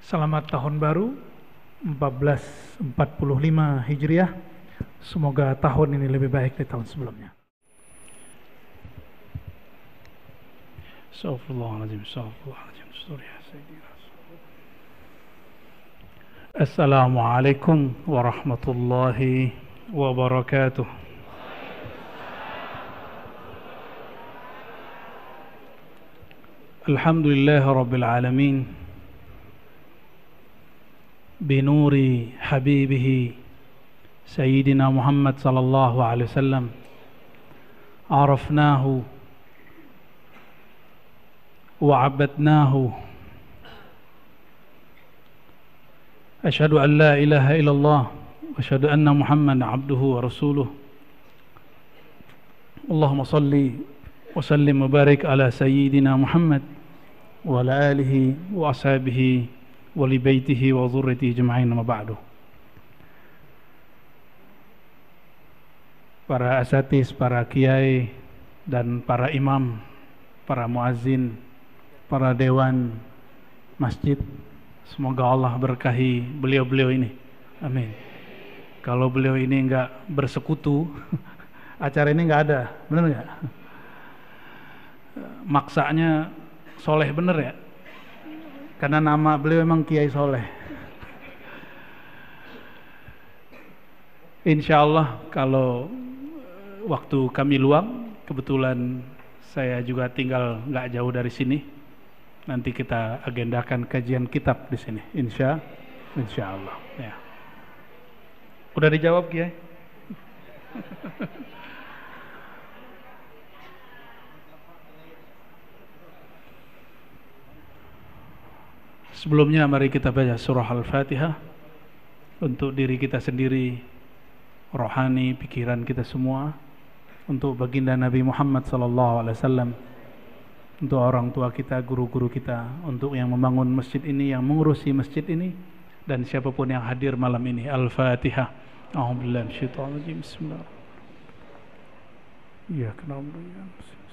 Selamat tahun baru 1445 Hijriah. Semoga tahun ini lebih baik dari tahun sebelumnya. Assalamualaikum warahmatullahi wabarakatuh. Alhamdulillah Rabbil Alamin binuri habibihi Sayyidina Muhammad sallallahu alaihi wasallam arafnahu wa abadnahu asyhadu an la ilaha illallah wa asyhadu anna Muhammadan abduhu wa rasuluh. Allahumma salli wa sallim wa barik ala Sayyidina Muhammad wa ala alihi wa ashabihi wali baitihi wa dzurriyyatihi jami'an ma ba'du. Para asatiz, para kiai dan para imam, para muazzin, para dewan masjid, semoga Allah berkahi beliau-beliau ini. Amin. Kalau beliau ini enggak bersekutu, acara ini enggak ada, benar enggak? Maksanya soleh bener ya? Karena nama beliau memang Kiai Soleh. Insya Allah kalau waktu kami luang, kebetulan saya juga tinggal nggak jauh dari sini. Nanti kita agendakan kajian kitab di sini. Insya Allah. Ya. Udah dijawab Kiai? Sebelumnya mari kita baca surah Al-Fatihah untuk diri kita sendiri, rohani, pikiran kita semua, untuk baginda Nabi Muhammad SAW, untuk orang tua kita, guru-guru kita, untuk yang membangun masjid ini, yang mengurusi masjid ini, dan siapapun yang hadir malam ini. Al-Fatihah. A'udzubillahi minasyaitonir rajim. Bismillahirrahmanirrahim. Iyyaka na'budu wa iyyaka nasta'in.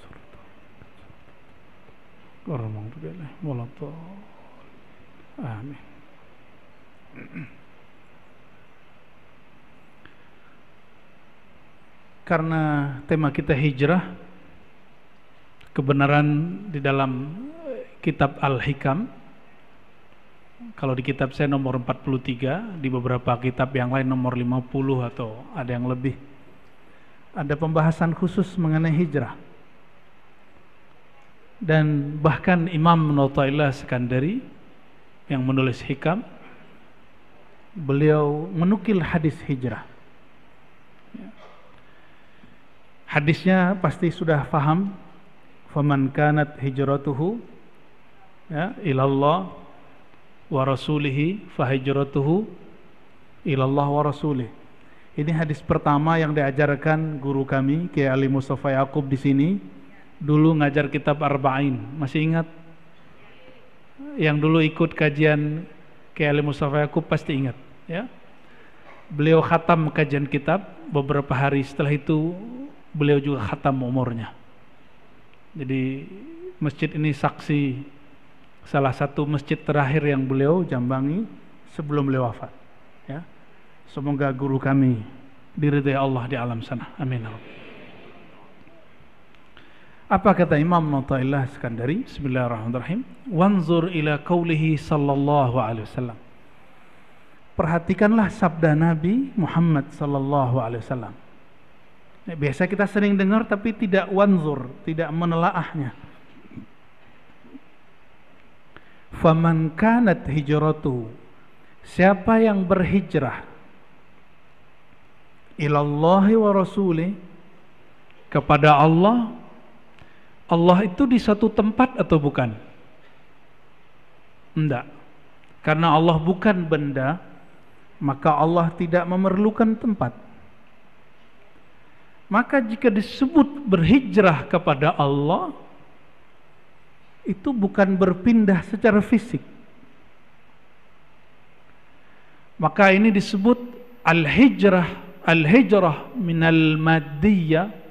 Amin. Karena tema kita hijrah, kebenaran di dalam kitab Al-Hikam. Kalau di kitab saya nomor 43, di beberapa kitab yang lain nomor 50 atau ada yang lebih. Ada pembahasan khusus mengenai hijrah. Dan bahkan Imam Nawawi Skandari yang menulis Hikam, beliau menukil hadis hijrah. Hadisnya pasti sudah paham. Faman kanat hijratuhu ilallah wa rasulihi fahijratuhu ilallah wa rasulih. Ini hadis pertama yang diajarkan guru kami Kiai Ali Mustafa Yaqub di sini. Dulu ngajar kitab Arba'in, masih ingat? Yang dulu ikut kajian Kiai Ali Mustafa Yaqub pasti ingat, ya. Beliau khatam kajian kitab, beberapa hari setelah itu beliau juga khatam umurnya. Jadi masjid ini saksi salah satu masjid terakhir yang beliau jambangi sebelum beliau wafat, ya. Semoga guru kami diridai Allah di alam sana. Amin. Apa kata Imam Nawawi Skandari? Bismillahirrahmanirrahim. Wanzur ila qaulihi sallallahu alaihi wasallam. Perhatikanlah sabda Nabi Muhammad sallallahu alaihi wasallam. Biasa kita sering dengar tapi tidak wanzur, tidak menelaahnya. Faman kanat hijratuhu, siapa yang berhijrah ilallahi wa rasulih, kepada Allah. Allah itu di satu tempat atau bukan? Enggak. Karena Allah bukan benda, maka Allah tidak memerlukan tempat. Maka jika disebut berhijrah kepada Allah, itu bukan berpindah secara fisik. Maka ini disebut al-hijrah minal maddiyah,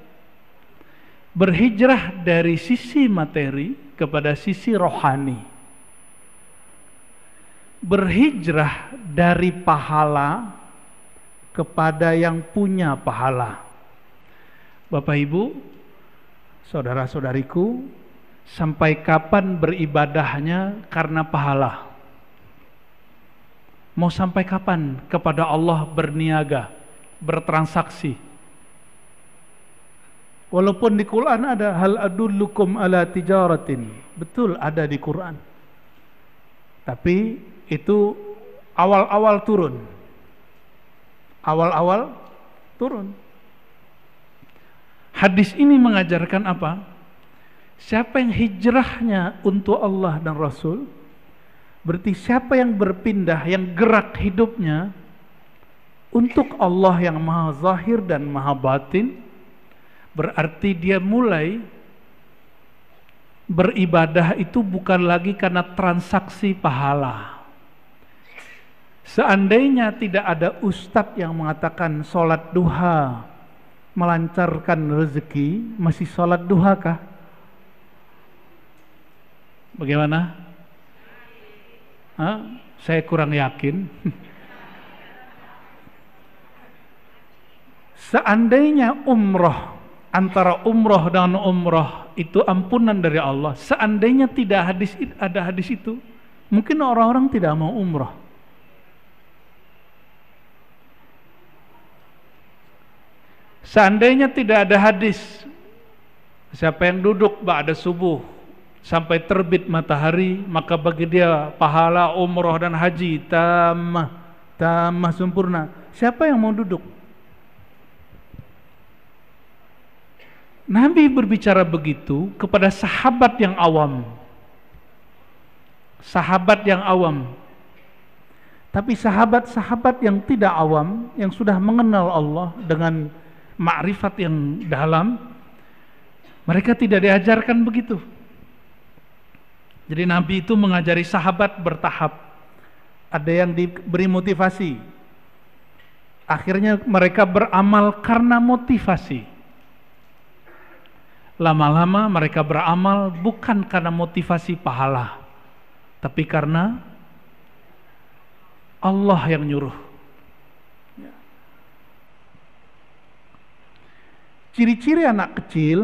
berhijrah dari sisi materi kepada sisi rohani. berhijrah dari pahala kepada yang punya pahala. Bapak Ibu, saudara-saudariku, sampai kapan beribadahnya karena pahala? Mau sampai kapan kepada Allah berniaga, bertransaksi? Walaupun di Quran ada hal adullukum ala tijaratin, betul ada di Quran. Tapi itu awal-awal turun. Awal-awal turun. Hadis ini mengajarkan apa? Siapa yang hijrahnya untuk Allah dan Rasul, berarti siapa yang berpindah, yang gerak hidupnya untuk Allah yang maha zahir dan maha batin, berarti dia mulai beribadah itu bukan lagi karena transaksi pahala. Seandainya tidak ada ustadz yang mengatakan sholat duha melancarkan rezeki, masih sholat duha kah? Bagaimana? Saya kurang yakin. Seandainya umroh, antara umroh dan umroh itu ampunan dari Allah, seandainya tidak ada hadis itu, mungkin orang-orang tidak mau umroh. Seandainya tidak ada hadis, siapa yang duduk ba'da subuh sampai terbit matahari, maka bagi dia pahala umroh dan haji tamah sempurna. Siapa yang mau duduk? Nabi berbicara begitu kepada sahabat yang awam. Sahabat yang awam. Tapi sahabat-sahabat yang tidak awam, yang sudah mengenal Allah dengan makrifat yang dalam, mereka tidak diajarkan begitu. Jadi Nabi itu mengajari sahabat bertahap. Ada yang diberi motivasi, akhirnya mereka beramal karena motivasi. Lama-lama mereka beramal bukan karena motivasi pahala, tapi karena Allah yang nyuruh. Ciri-ciri anak kecil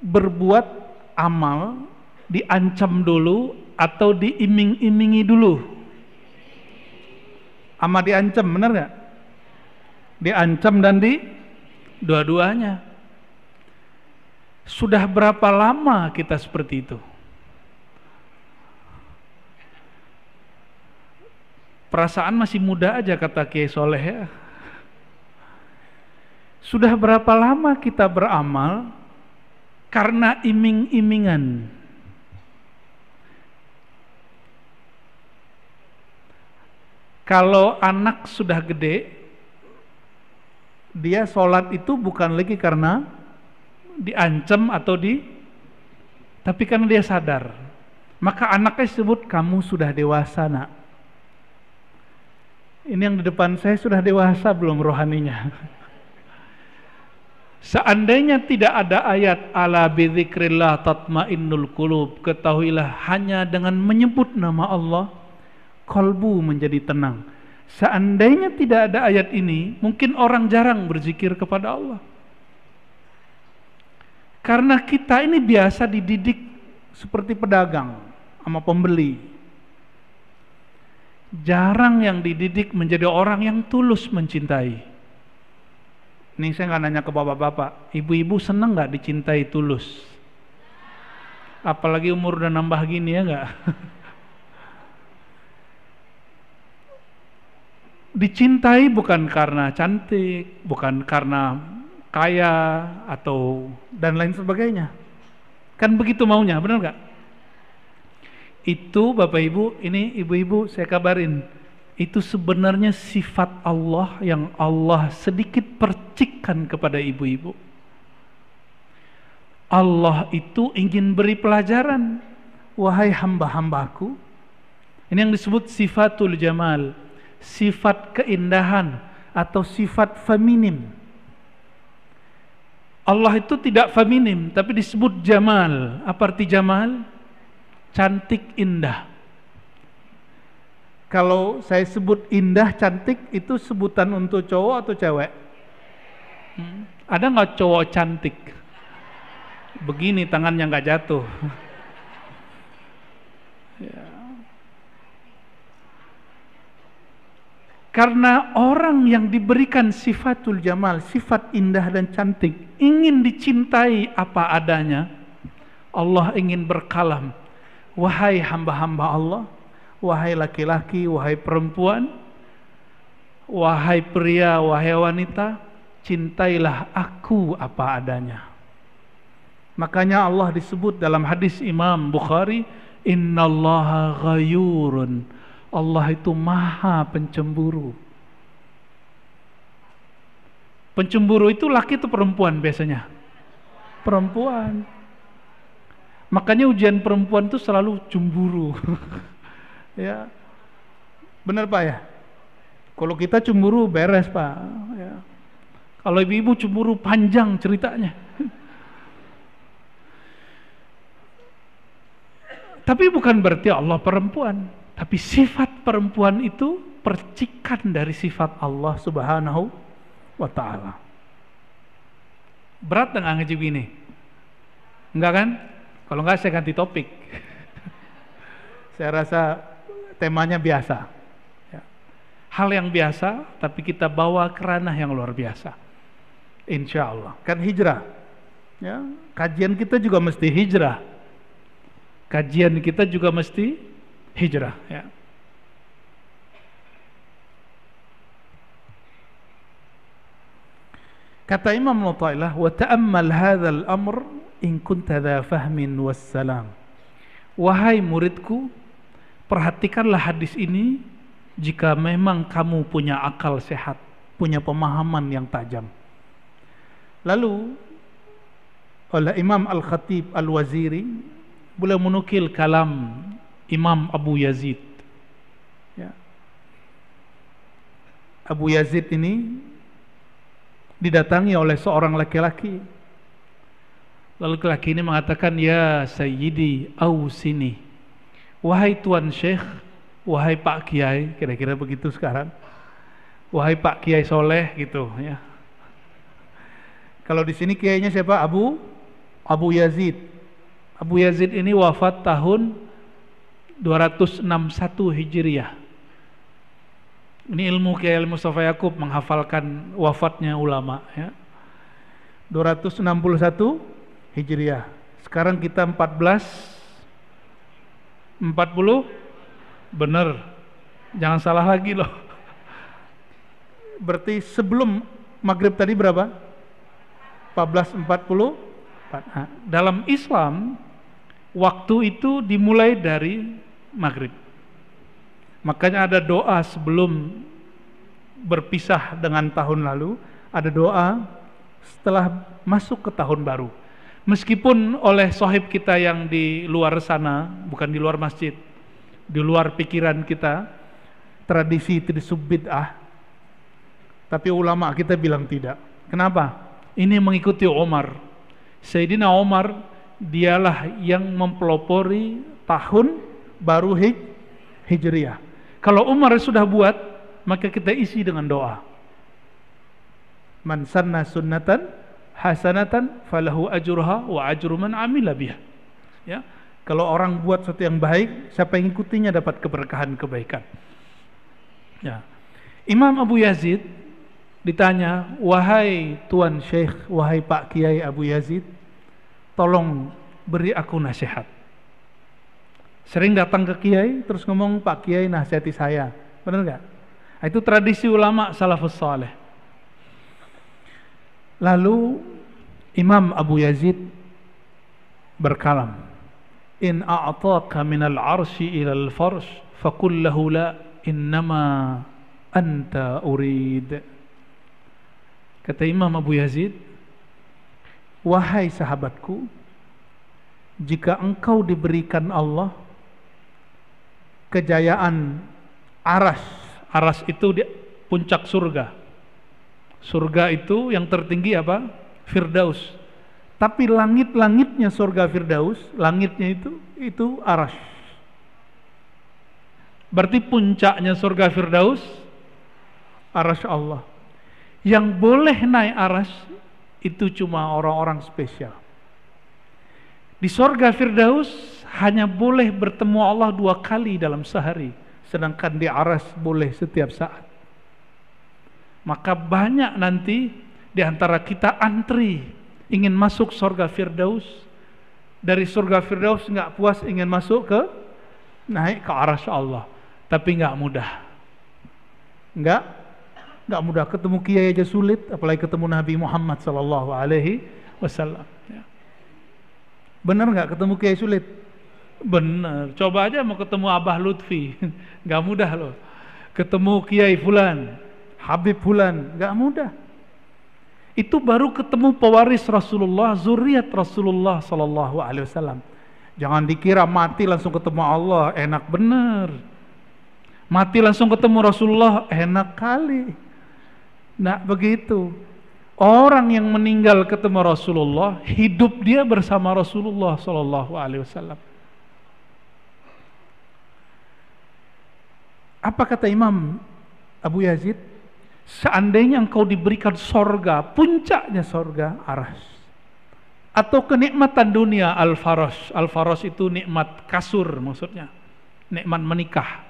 berbuat amal diancam dulu atau diiming-imingi dulu? Ama diancam, benar nggak? Diancam dan dua-duanya. Sudah berapa lama kita seperti itu? Perasaan masih muda aja, kata Kiai Soleh ya. Sudah berapa lama kita beramal karena iming-imingan? Kalau anak sudah gede, dia sholat itu bukan lagi karena diancam atau tapi karena dia sadar. Maka anaknya sebut, kamu sudah dewasa nak. Ini yang di depan saya sudah dewasa belum rohaninya? Seandainya tidak ada ayat ala bidzikrillah tatmainnul qulub, ketahuilah hanya dengan menyebut nama Allah kalbu menjadi tenang. Seandainya tidak ada ayat ini, mungkin orang jarang berzikir kepada Allah. Karena kita ini biasa dididik seperti pedagang sama pembeli. Jarang yang dididik menjadi orang yang tulus mencintai. Ini saya nggak nanya ke bapak-bapak, ibu-ibu senang nggak dicintai tulus? Apalagi umur udah nambah gini ya nggak? Dicintai bukan karena cantik, bukan karena kaya atau dan lain sebagainya. Kan begitu maunya, benar nggak? Itu Bapak Ibu, ini ibu-ibu saya kabarin, itu sebenarnya sifat Allah yang Allah sedikit percikkan kepada ibu-ibu. Allah itu ingin beri pelajaran, wahai hamba-hambaku. Ini yang disebut sifatul jamal, sifat keindahan atau sifat feminim. Allah itu tidak feminim, tapi disebut jamal. Apa arti jamal? Cantik, indah. Kalau saya sebut indah, cantik, itu sebutan untuk cowok atau cewek? Ada nggak cowok cantik? Begini tangannya nggak jatuh. Ya. Karena orang yang diberikan sifatul jamal, sifat indah dan cantik, ingin dicintai apa adanya, Allah ingin berkalam, wahai hamba-hamba Allah, wahai laki-laki, wahai perempuan, wahai pria, wahai wanita, cintailah aku apa adanya. Makanya Allah disebut dalam hadis Imam Bukhari, innallaha ghayurun, Allah itu maha pencemburu. Pencemburu itu laki atau perempuan biasanya? Perempuan. Makanya ujian perempuan itu selalu cemburu. Ya, benar Pak ya? Kalau kita cemburu beres Pak. Ya. Kalau ibu-ibu cemburu panjang ceritanya. Tapi bukan berarti Allah perempuan, tapi sifat perempuan itu percikan dari sifat Allah Subhanahu wa ta'ala. Berat nggak ngaji gini? Enggak kan? Kalau enggak saya ganti topik. Saya rasa temanya biasa. Ya. Hal yang biasa, tapi kita bawa ke ranah yang luar biasa. Insya Allah. Kan hijrah. Ya. Kajian kita juga mesti hijrah. Kajian kita juga mesti hijrah. Ya. Kata Imam Nu'tailah, wa ta'ammal hadzal amr in kunta dha fahmin wassalam. Wahai muridku, perhatikanlah hadis ini jika memang kamu punya akal sehat, punya pemahaman yang tajam. Lalu oleh Imam Al-Khatib Al-Waziri, beliau menukil kalam Imam Abu Yazid. Ya. Abu Yazid ini didatangi oleh seorang laki-laki. Lalu laki-laki ini mengatakan, ya Sayyidi Ausini, wahai Tuan Syekh, wahai Pak Kiai, kira-kira begitu sekarang. Wahai Pak Kiai Soleh gitu ya. Kalau di sini kiainya siapa? Abu Yazid. Abu Yazid ini wafat tahun 261 Hijriah. Ini ilmu Kiai Mustafa Yaqub menghafalkan wafatnya ulama ya. 261 Hijriah. Sekarang kita 1440. Bener. Jangan salah lagi loh. Berarti sebelum maghrib tadi berapa? 1440. Nah, dalam Islam waktu itu dimulai dari maghrib. Makanya ada doa sebelum berpisah dengan tahun lalu, ada doa setelah masuk ke tahun baru. Meskipun oleh sahib kita yang di luar sana, bukan di luar masjid, di luar pikiran kita, tradisi itu disebut bid'ah, tapi ulama kita bilang tidak. Kenapa? Ini mengikuti Umar. Sayyidina Umar dialah yang mempelopori tahun baru Hijriah. Kalau Umar sudah buat, maka kita isi dengan doa. Man sanna sunnatan hasanatan falahu ajruha wa ajru man amila biha. Ya. Kalau orang buat sesuatu yang baik, siapa yang ikutinya dapat keberkahan kebaikan. Ya. Imam Abu Yazid ditanya, wahai Tuan Syekh, wahai Pak Kiai Abu Yazid, tolong beri aku nasihat. Sering datang ke Kiai terus ngomong, Pak Kiai nasihati saya, benar nggak? Itu tradisi ulama salafus saleh. Lalu Imam Abu Yazid berkalam, in a'taka minal arsy ilal farsh faqul lahu la innama anta urid. Kata Imam Abu Yazid, wahai sahabatku, jika engkau diberikan Allah kejayaan aras itu di puncak surga. Surga itu yang tertinggi apa? Firdaus. Tapi langit-langitnya surga Firdaus, langitnya itu aras. Berarti puncaknya surga Firdaus arasy Allah. Yang boleh naik arasy itu cuma orang-orang spesial. Di surga Firdaus hanya boleh bertemu Allah 2 kali dalam sehari, sedangkan di arasy boleh setiap saat. Maka banyak nanti di antara kita antri ingin masuk surga Firdaus. Dari surga Firdaus nggak puas, ingin masuk ke naik ke arasy Allah. Tapi nggak mudah, nggak mudah. Ketemu kiai aja sulit, apalagi ketemu Nabi Muhammad Sallallahu Alaihi Wasallam. Bener nggak ketemu kiai sulit? Bener. Coba aja mau ketemu Abah Lutfi, nggak mudah loh. Ketemu kiai Fulan, Habib Fulan, nggak mudah. Itu baru ketemu pewaris Rasulullah, zuriat Rasulullah Sallallahu Alaihi Wasallam. Jangan dikira mati langsung ketemu Allah, enak bener. Mati langsung ketemu Rasulullah, enak kali. Nah begitu. Orang yang meninggal ketemu Rasulullah, hidup dia bersama Rasulullah Sallallahu Alaihi Wasallam. Apa kata Imam Abu Yazid? Seandainya engkau diberikan sorga, puncaknya sorga, arasy, atau kenikmatan dunia, al-faras. Al-faras itu nikmat kasur maksudnya, nikmat menikah.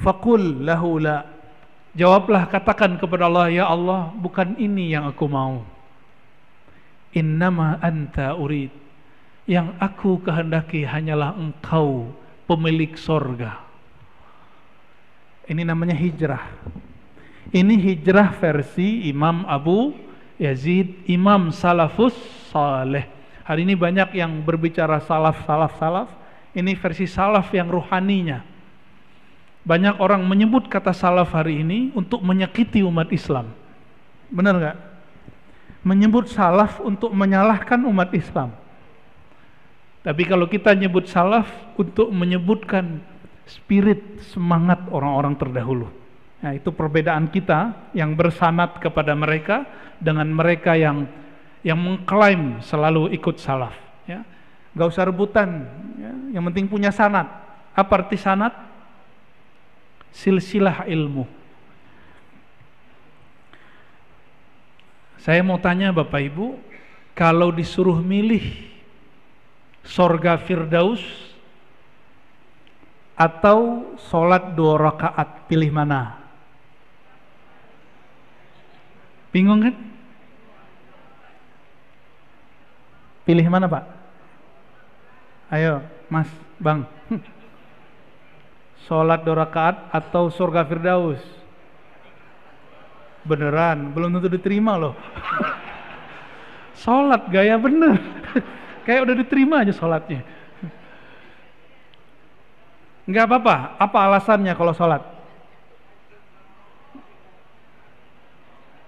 Faqul lahu la, jawablah, katakan kepada Allah, ya Allah, bukan ini yang aku mau. Innama anta urid, yang aku kehendaki hanyalah engkau, pemilik sorga. Ini namanya hijrah. Ini hijrah versi Imam Abu Yazid, Imam Salafus Saleh. Hari ini banyak yang berbicara salaf. Ini versi salaf yang ruhaninya. Banyak orang menyebut kata salaf hari ini untuk menyakiti umat Islam. Benar nggak? Menyebut salaf untuk menyalahkan umat Islam. Tapi kalau kita nyebut salaf untuk menyebutkan spirit, semangat orang-orang terdahulu. Nah, itu perbedaan kita yang bersanad kepada mereka dengan mereka yang mengklaim selalu ikut salaf. Ya, nggak usah rebutan. Ya, yang penting punya sanad. Apa arti sanad? Silsilah ilmu. Saya mau tanya Bapak Ibu, kalau disuruh milih sorga Firdaus atau sholat 2 rakaat, pilih mana? Bingung kan? Pilih mana Pak? Ayo Mas, Bang. Sholat 2 rakaat atau surga Firdaus? Beneran, belum tentu diterima loh. Sholat gaya bener. Kayak udah diterima aja sholatnya. Enggak apa-apa. Apa alasannya kalau sholat?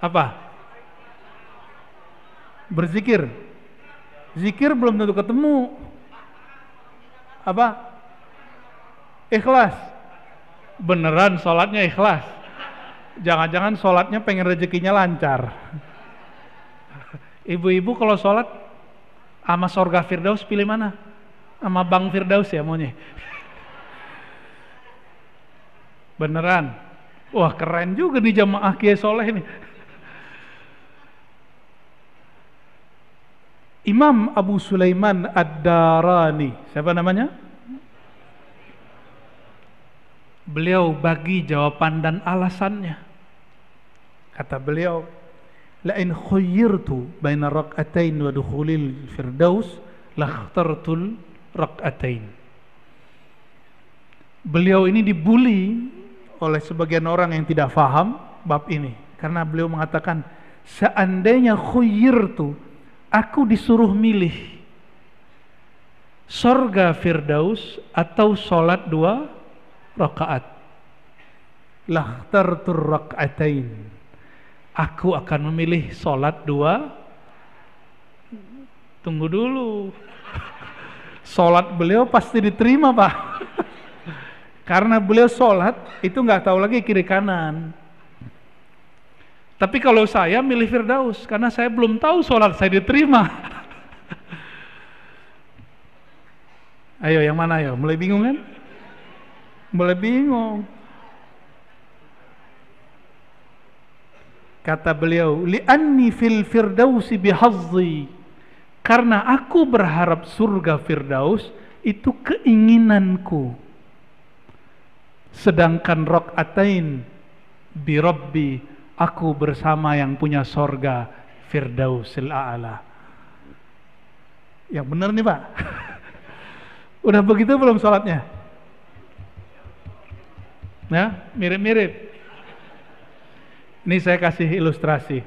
Apa? Berzikir. Zikir belum tentu ketemu. Apa? Ikhlas. Beneran sholatnya ikhlas. Jangan-jangan sholatnya pengen rezekinya lancar. Ibu-ibu kalau sholat sama surga Firdaus pilih mana? Sama Bang Firdaus ya maunya. Beneran. Wah keren juga nih jamaah Kiai Soleh ini. Imam Abu Sulaiman Ad-Darani, siapa namanya? Beliau bagi jawaban dan alasannya. Kata beliau, la in khuyyirtu baina rak'atain wa dukhulil firdaus lakhtartul rak'atain. Beliau ini dibuli oleh sebagian orang yang tidak faham bab ini, karena beliau mengatakan, seandainya khuyyirtu, aku disuruh milih surga Firdaus atau sholat 2 rakaat, lakhtartur rak'atain, aku akan memilih sholat 2. Tunggu dulu, sholat beliau pasti diterima Pak. Karena beliau sholat itu nggak tahu lagi kiri kanan. Tapi kalau saya milih Firdaus, karena saya belum tahu sholat saya diterima. Ayo yang mana ayo? Mulai bingung kan? Mulai bingung. Kata beliau, li'anni fil firdausi bihazzi. Karena aku berharap surga Firdaus itu keinginanku. Sedangkan rok'atain bi Rabbi, aku bersama yang punya surga Firdausil A'la. Yang benar nih Pak. Udah begitu belum sholatnya? Ya, mirip-mirip. Ini saya kasih ilustrasi.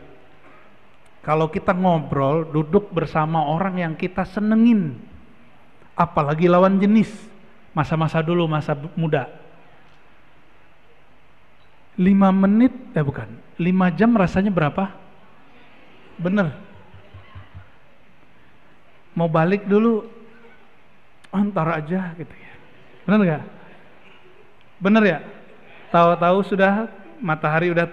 Kalau kita ngobrol, duduk bersama orang yang kita senengin, apalagi lawan jenis, masa-masa dulu, masa muda. 5 menit, 5 jam rasanya berapa? Bener. Mau balik dulu, antar aja gitu ya. Bener gak? Bener ya? Tahu-tahu sudah matahari udah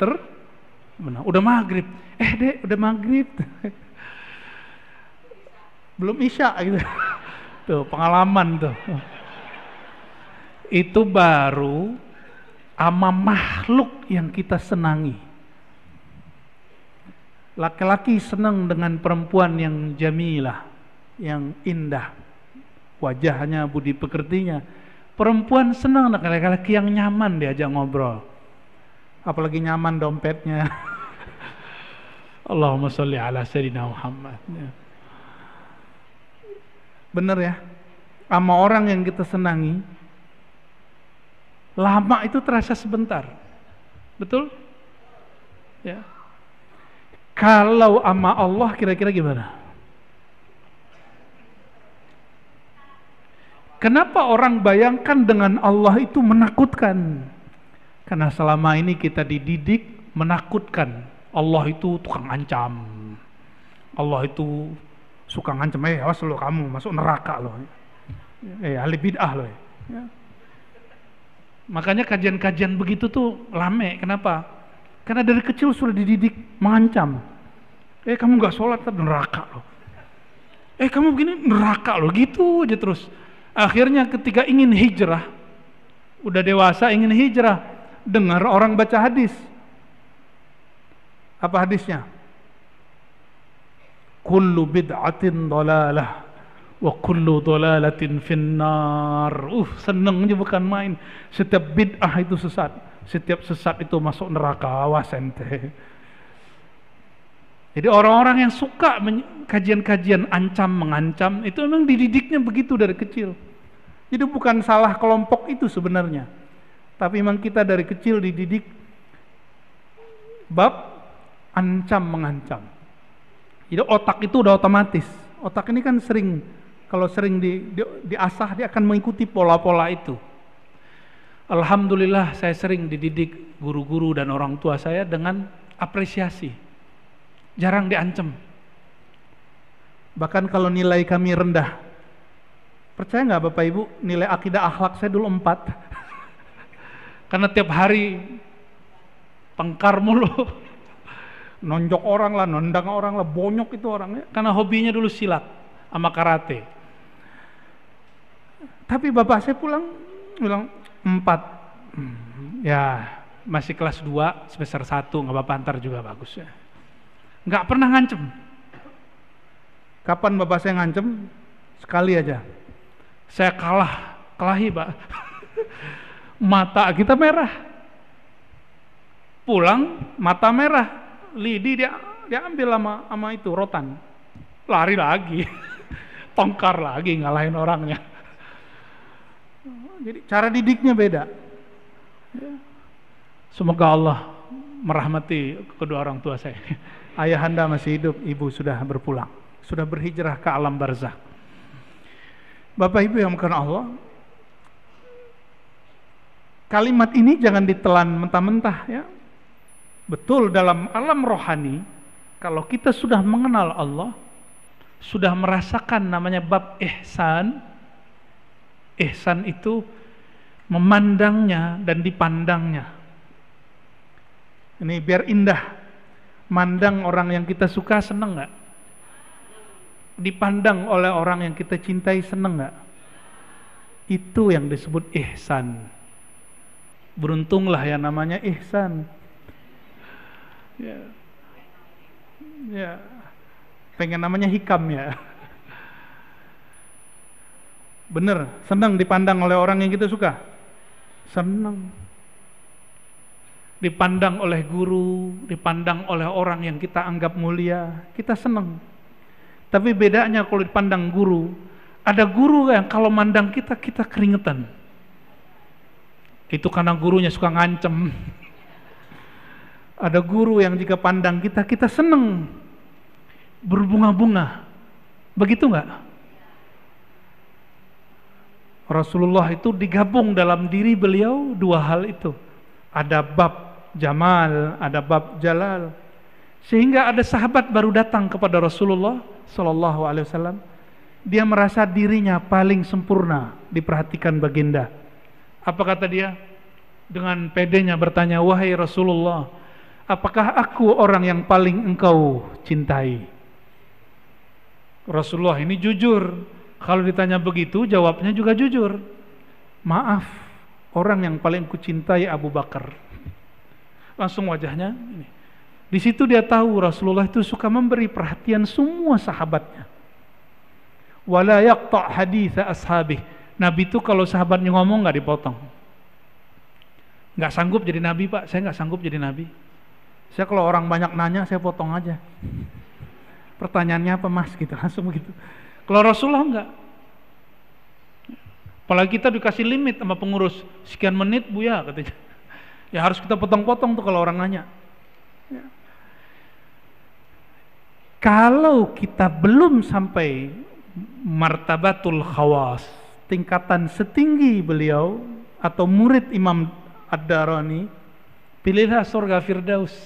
benar, udah maghrib. Dek, udah maghrib. Belum isya gitu. Tuh, pengalaman tuh. Itu baru ama makhluk yang kita senangi. Laki-laki senang dengan perempuan yang jamilah, yang indah. Wajahnya, budi pekertinya. Perempuan senang dengan laki-laki yang nyaman diajak ngobrol. Apalagi nyaman dompetnya. Allahumma sholli ala sayyidina Muhammad. Bener ya? Sama orang yang kita senangi, lama itu terasa sebentar. Betul? Ya. Kalau sama Allah kira-kira gimana? Kenapa orang bayangkan dengan Allah itu menakutkan? Karena selama ini kita dididik menakutkan. Allah itu tukang ancam. Allah itu suka ngancam, awas lo kamu masuk neraka lo. Ahli bid'ah lo. Ya. Makanya kajian-kajian begitu tuh lame. Kenapa? Karena dari kecil sudah dididik mengancam. Kamu gak sholat tapi neraka lo. Kamu begini neraka lo. Gitu aja terus. Akhirnya ketika ingin hijrah, udah dewasa ingin hijrah, dengar orang baca hadis. Apa hadisnya? Kullu bid'atin dalalah wa kullu dalalatin finnar. Senengnya bukan main. Setiap bid'ah itu sesat. Setiap sesat itu masuk neraka. Awas ente. Jadi orang-orang yang suka kajian-kajian ancam mengancam itu memang dididiknya begitu dari kecil. Jadi bukan salah kelompok itu sebenarnya. Tapi memang kita dari kecil dididik bab ancam mengancam. Jadi otak itu udah otomatis. Otak ini kan kalau sering diasah dia akan mengikuti pola-pola itu. Alhamdulillah saya sering dididik guru-guru dan orang tua saya dengan apresiasi. Jarang diancam. Bahkan kalau nilai kami rendah, percaya nggak Bapak Ibu, nilai akidah akhlak saya dulu 4. Karena tiap hari tengkar mulu. Nonjok orang lah, nendang orang lah, bonyok itu orangnya. Karena hobinya dulu silat sama karate. Tapi bapak saya bilang 4. Ya masih kelas 2, semester 1, nggak apa-apa, antar juga bagus ya. Nggak pernah ngancem. Kapan bapak saya ngancem? Sekali aja. Saya kelahi Pak. Mata kita merah. Pulang mata merah. Lidi dia ambil sama itu rotan, lari lagi, tongkar lagi ngalahin orangnya. Jadi cara didiknya beda. Semoga Allah merahmati kedua orang tua saya. Ayahanda masih hidup, ibu sudah berpulang, sudah berhijrah ke alam barzakh. Bapak Ibu yang bukan Allah, kalimat ini jangan ditelan mentah-mentah ya. Betul, dalam alam rohani, kalau kita sudah mengenal Allah, sudah merasakan namanya bab ihsan. Ihsan itu memandangnya dan dipandangnya. Ini biar indah. Mandang orang yang kita suka, seneng gak? Dipandang oleh orang yang kita cintai, seneng gak? Itu yang disebut ihsan. Beruntunglah yang namanya ihsan. Ya. Ya. Pengen namanya hikam ya. Bener, senang dipandang oleh orang yang kita suka. Senang. Dipandang oleh guru, dipandang oleh orang yang kita anggap mulia, kita senang. Tapi bedanya kalau dipandang guru, ada guru yang kalau mandang kita, kita keringetan. Itu karena gurunya suka ngancem. Ada guru yang jika pandang kita, kita senang. Berbunga-bunga. Begitu enggak? Rasulullah itu digabung dalam diri beliau dua hal itu. Ada bab jamal, ada bab jalal. Sehingga ada sahabat baru datang kepada Rasulullah sallallahu alaihi wasallam. Dia merasa dirinya paling sempurna diperhatikan baginda. Apa kata dia? Dengan pedenya bertanya, "Wahai Rasulullah, apakah aku orang yang paling engkau cintai?" Rasulullah ini jujur. Kalau ditanya begitu, jawabnya juga jujur. "Maaf, orang yang paling kucintai Abu Bakar." Langsung wajahnya ini. Di situ dia tahu Rasulullah itu suka memberi perhatian semua sahabatnya. Wala yaqta' haditha ashabih. Nabi itu kalau sahabatnya ngomong nggak dipotong. Nggak sanggup jadi nabi, Pak. Saya nggak sanggup jadi nabi. Saya kalau orang banyak nanya, saya potong aja. Pertanyaannya apa, Mas? Gitu, langsung begitu. Kalau Rasulullah enggak. Apalagi kita dikasih limit sama pengurus, sekian menit Buya katanya. Ya harus kita potong-potong tuh kalau orang nanya. Ya. Kalau kita belum sampai martabatul khawas, tingkatan setinggi beliau atau murid Imam Ad-Darani, pilihlah surga Firdaus.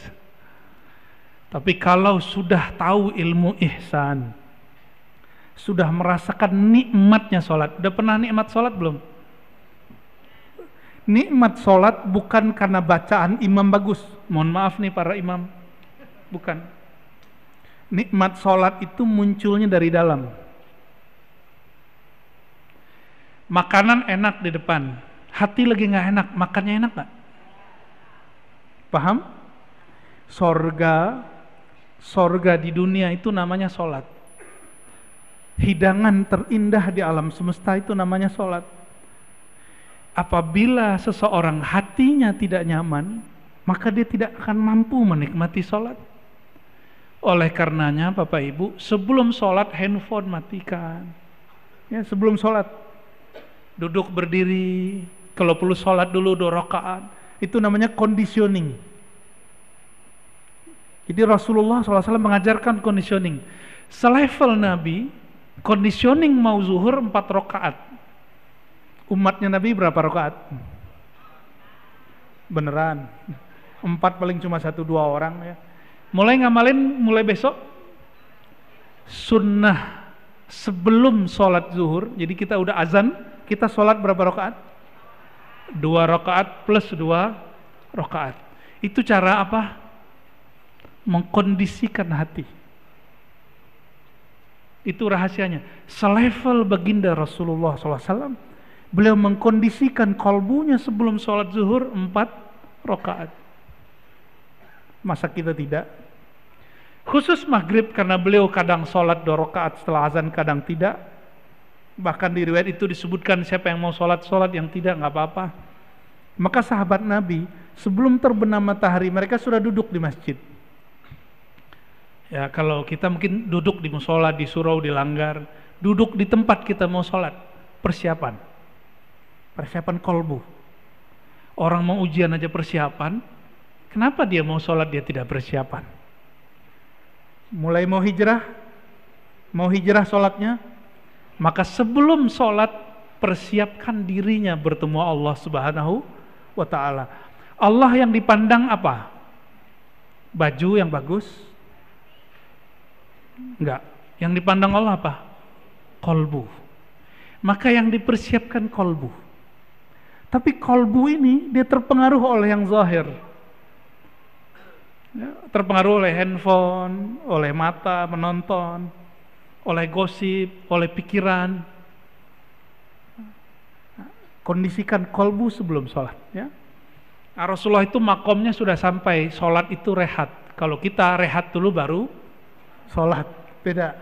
Tapi kalau sudah tahu ilmu ihsan, sudah merasakan nikmatnya sholat. Udah pernah nikmat sholat belum? Nikmat sholat bukan karena bacaan imam bagus. Mohon maaf nih para imam. Bukan. Nikmat sholat itu munculnya dari dalam. Makanan enak di depan, hati lagi gak enak, makannya enak gak? Paham? Sorga di dunia itu namanya sholat. Hidangan terindah di alam semesta itu namanya sholat. Apabila seseorang hatinya tidak nyaman, maka dia tidak akan mampu menikmati sholat. Oleh karenanya Bapak Ibu, sebelum sholat handphone matikan. Ya, sebelum sholat duduk berdiri, kalau perlu sholat dulu 2 rakaat. Itu namanya conditioning. Jadi Rasulullah SAW mengajarkan conditioning. Selevel Nabi, conditioning mau zuhur 4 rakaat. Umatnya Nabi berapa rakaat? Beneran 4, paling cuma 1-2 orang ya. Mulai ngamalin mulai besok sunnah sebelum sholat zuhur. Jadi kita udah azan, kita sholat berapa rakaat? 2 rakaat plus 2 rakaat. Itu cara apa? Mengkondisikan hati. Itu rahasianya. Selevel baginda Rasulullah SAW, beliau mengkondisikan kalbunya sebelum sholat zuhur 4 rakaat. Masa kita tidak? Khusus maghrib karena beliau kadang sholat 2 rakaat setelah azan, kadang tidak. Bahkan di riwayat itu disebutkan siapa yang mau sholat yang tidak, nggak apa-apa. Maka sahabat Nabi sebelum terbenam matahari mereka sudah duduk di masjid. Ya, kalau kita mungkin duduk di musola, di surau, di langgar, duduk di tempat kita mau sholat, persiapan kolbu. Orang mau ujian aja persiapan, kenapa dia mau sholat dia tidak persiapan? Mulai mau hijrah sholatnya, maka sebelum sholat persiapkan dirinya bertemu Allah Subhanahu wa Ta'ala. Allah yang dipandang apa? Baju yang bagus? Enggak. Yang dipandang Allah apa? Kolbu. Maka yang dipersiapkan kolbu. Tapi kolbu ini dia terpengaruh oleh yang zahir. Ya, terpengaruh oleh handphone, oleh mata menonton, oleh gosip, oleh pikiran. Kondisikan kolbu sebelum sholat. Ya. Nah, Rasulullah itu makomnya sudah sampai, sholat itu rehat. Kalau kita rehat dulu baru sholat, beda.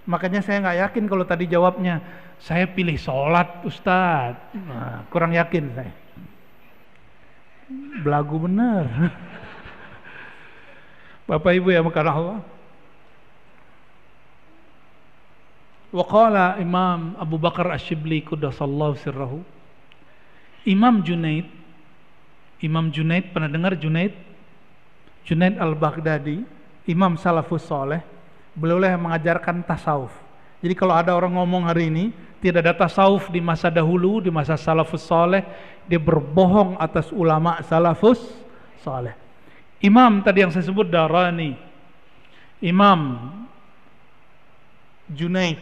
Makanya saya nggak yakin kalau tadi jawabnya, saya pilih sholat Ustadz. Nah, kurang yakin saya. Belagu bener. Bapak Ibu yang mengasihi Allah. Wa qala Imam Abu Bakar Asy-Syibli quddasallahu sirrahu. Imam Junaid pernah dengar Junaid? Junaid Al-Baghdadi, Imam Salafus Saleh, beliau yang mengajarkan tasawuf. Jadi kalau ada orang ngomong hari ini tidak ada tasawuf di masa dahulu, di masa Salafus Saleh, dia berbohong atas ulama Salafus Saleh. Imam tadi yang saya sebut Darani, Imam Junaid,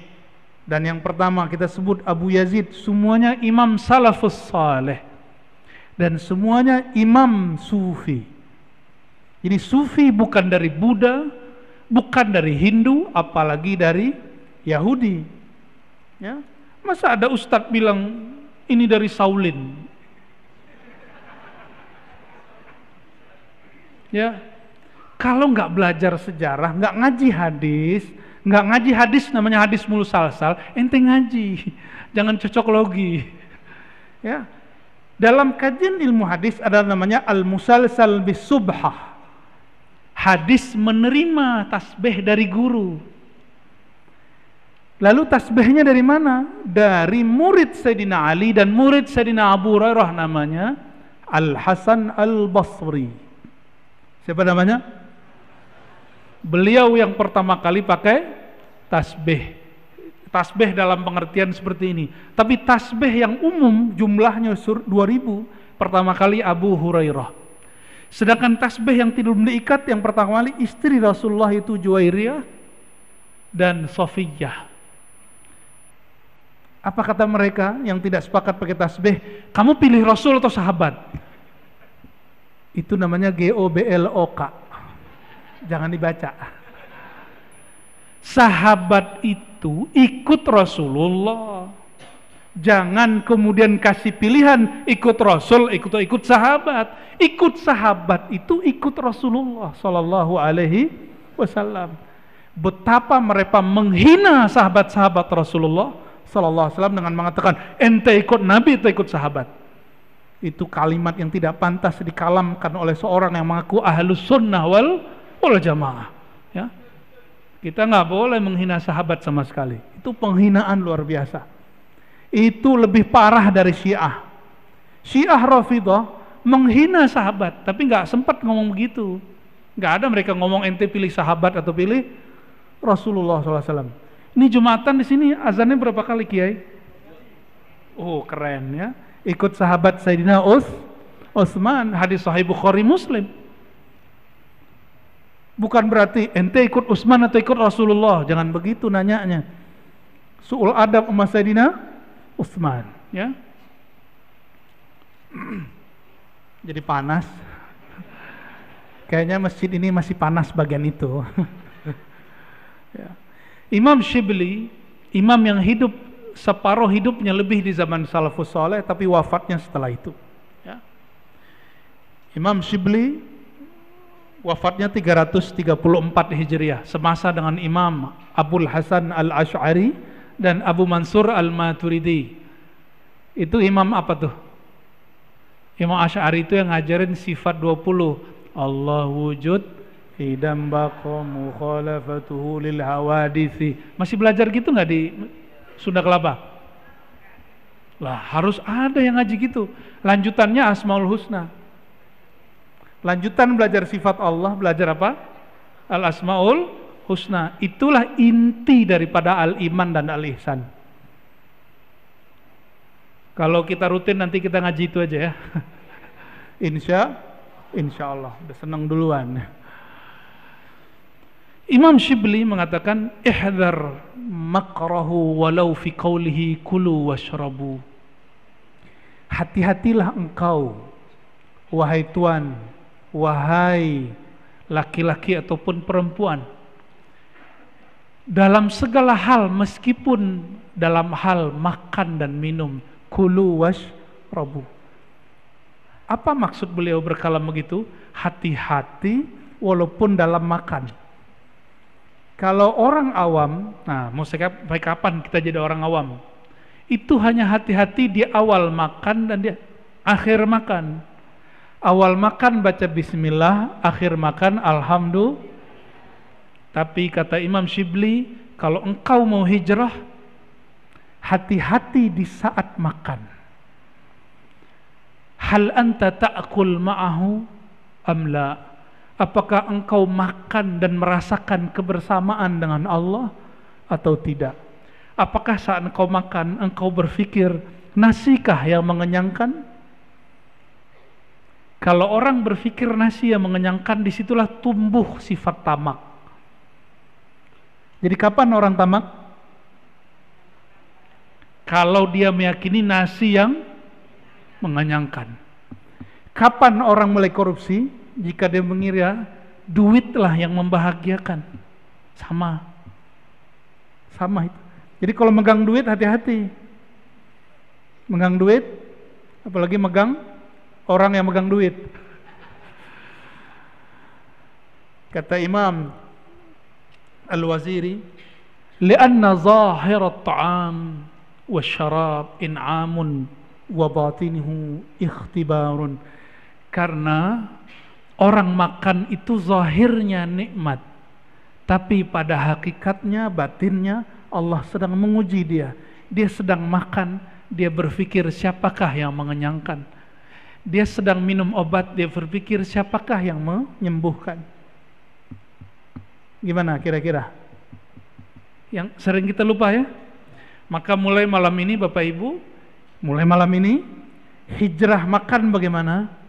dan yang pertama kita sebut Abu Yazid, semuanya imam Salafus Saleh dan semuanya imam Sufi. Jadi Sufi bukan dari Buddha, bukan dari Hindu, apalagi dari Yahudi. Ya, masa ada ustadz bilang ini dari Shaolin? Ya, kalau nggak belajar sejarah, nggak ngaji hadis, namanya hadis musalsal, ente ngaji, jangan cocok logi. Ya, dalam kajian ilmu hadis ada namanya al-musalsal bis-subhah, hadis menerima tasbih dari guru. Lalu tasbihnya dari mana? Dari murid Sayyidina Ali dan murid Sayyidina Abu Hurairah, namanya Al-Hasan Al-Basri. Siapa namanya? Beliau yang pertama kali pakai tasbih. Tasbih dalam pengertian seperti ini. Tapi tasbih yang umum jumlahnya 2000, pertama kali Abu Hurairah. Sedangkan tasbih yang tidak diikat yang pertama kali istri Rasulullah itu Juwairiyah dan Safiyah. Apa kata mereka yang tidak sepakat pakai tasbih? Kamu pilih Rasul atau sahabat? Itu namanya GOBLOK. Jangan dibaca. Sahabat itu ikut Rasulullah. Jangan kemudian kasih pilihan ikut Rasul, ikut sahabat. Ikut sahabat itu ikut Rasulullah sallallahu alaihi wasallam. Betapa mereka menghina sahabat-sahabat Rasulullah sallallahu alaihi wasallam dengan mengatakan ente ikut Nabi atau ikut sahabat. Itu kalimat yang tidak pantas dikalamkan oleh seorang yang mengaku ahlus sunnah wal jamaah. Ya, kita nggak boleh menghina sahabat sama sekali. Itu penghinaan luar biasa. Itu lebih parah dari Syiah. Syiah Rafidhah menghina sahabat, tapi nggak sempat ngomong begitu. Nggak ada mereka ngomong ente pilih sahabat atau pilih Rasulullah SAW. Ini Jumatan di sini azannya berapa kali Kiai? Oh keren ya. Ikut sahabat Sayyidina Utsman, hadis Sahih Bukhari Muslim. Bukan berarti ente ikut Utsman atau ikut Rasulullah, jangan begitu nanyanya. Su'ul adab sama Sayyidina Utsman, ya. Jadi panas. Kayaknya masjid ini masih panas bagian itu. Ya. Imam Syibli, imam yang hidup separuh hidupnya lebih di zaman Salafus Saleh, tapi wafatnya setelah itu. Ya. Imam Syibli wafatnya 334 Hijriah, semasa dengan Imam Abul Hasan Al-Asy'ari dan Abu Mansur Al-Maturidi. Itu imam apa tuh? Imam Asy'ari itu yang ngajarin sifat 20. Allah wujud idam baqa mukhalafatuhu lil hawadithi. Masih belajar gitu nggak di Sunda Kelapa? Lah harus ada yang ngaji gitu. Lanjutannya Asmaul Husna. Lanjutan belajar sifat Allah, belajar apa? Al-Asmaul Husna. Itulah inti daripada al-iman dan al-ihsan. Kalau kita rutin nanti kita ngaji itu aja ya. Insya Allah. Udah senang duluan. Imam Syibli mengatakan ihdhar makrahu walau fi qawlihi kulu washrabu. Hati-hatilah engkau wahai tuan, wahai laki-laki ataupun perempuan, dalam segala hal, meskipun dalam hal makan dan minum. Kulu washrabu. Apa maksud beliau berkalam begitu? Hati-hati walaupun dalam makan. Kalau orang awam, nah mau sampai kapan kita jadi orang awam? Itu hanya hati-hati di awal makan dan di akhir makan. Awal makan baca bismillah, akhir makan alhamdulillah. Tapi kata Imam Shibli, kalau engkau mau hijrah, hati-hati di saat makan. Hal anta ta'kul ma'ahu amla? Apakah engkau makan dan merasakan kebersamaan dengan Allah atau tidak? Apakah saat engkau makan, engkau berpikir nasikah yang mengenyangkan? Kalau orang berpikir nasi yang mengenyangkan, disitulah tumbuh sifat tamak. Jadi kapan orang tamak? Kalau dia meyakini nasi yang mengenyangkan. Kapan orang mulai korupsi? Jika dia mengira duitlah yang membahagiakan. Sama itu. Jadi kalau megang duit hati-hati. Megang duit, apalagi megang orang yang megang duit. Kata Imam Al-Waziri, "Li'anna zahir at-ta'am wasyarab in'amun wa batinuhu ikhtibarun." Karena orang makan itu zahirnya nikmat, tapi pada hakikatnya batinnya Allah sedang menguji dia. Dia sedang makan, dia berpikir siapakah yang mengenyangkan. Dia sedang minum obat, dia berpikir siapakah yang menyembuhkan. Gimana kira-kira? Yang sering kita lupa ya. Maka mulai malam ini Bapak Ibu, mulai malam ini hijrah makan bagaimana?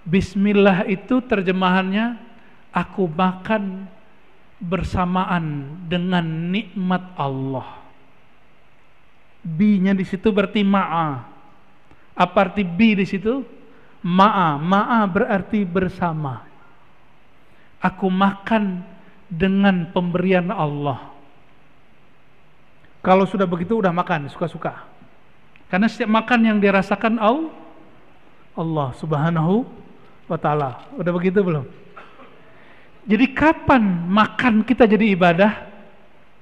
Bismillah itu terjemahannya aku makan bersamaan dengan nikmat Allah. Bi-nya di situ berarti ma'a. Apa arti bi di situ? Ma'a. Ma'a berarti bersama. Aku makan dengan pemberian Allah. Kalau sudah begitu udah makan suka-suka. Karena setiap makan yang dirasakan Allah Subhanahu wa ta'ala. Udah begitu belum? Jadi kapan makan kita jadi ibadah?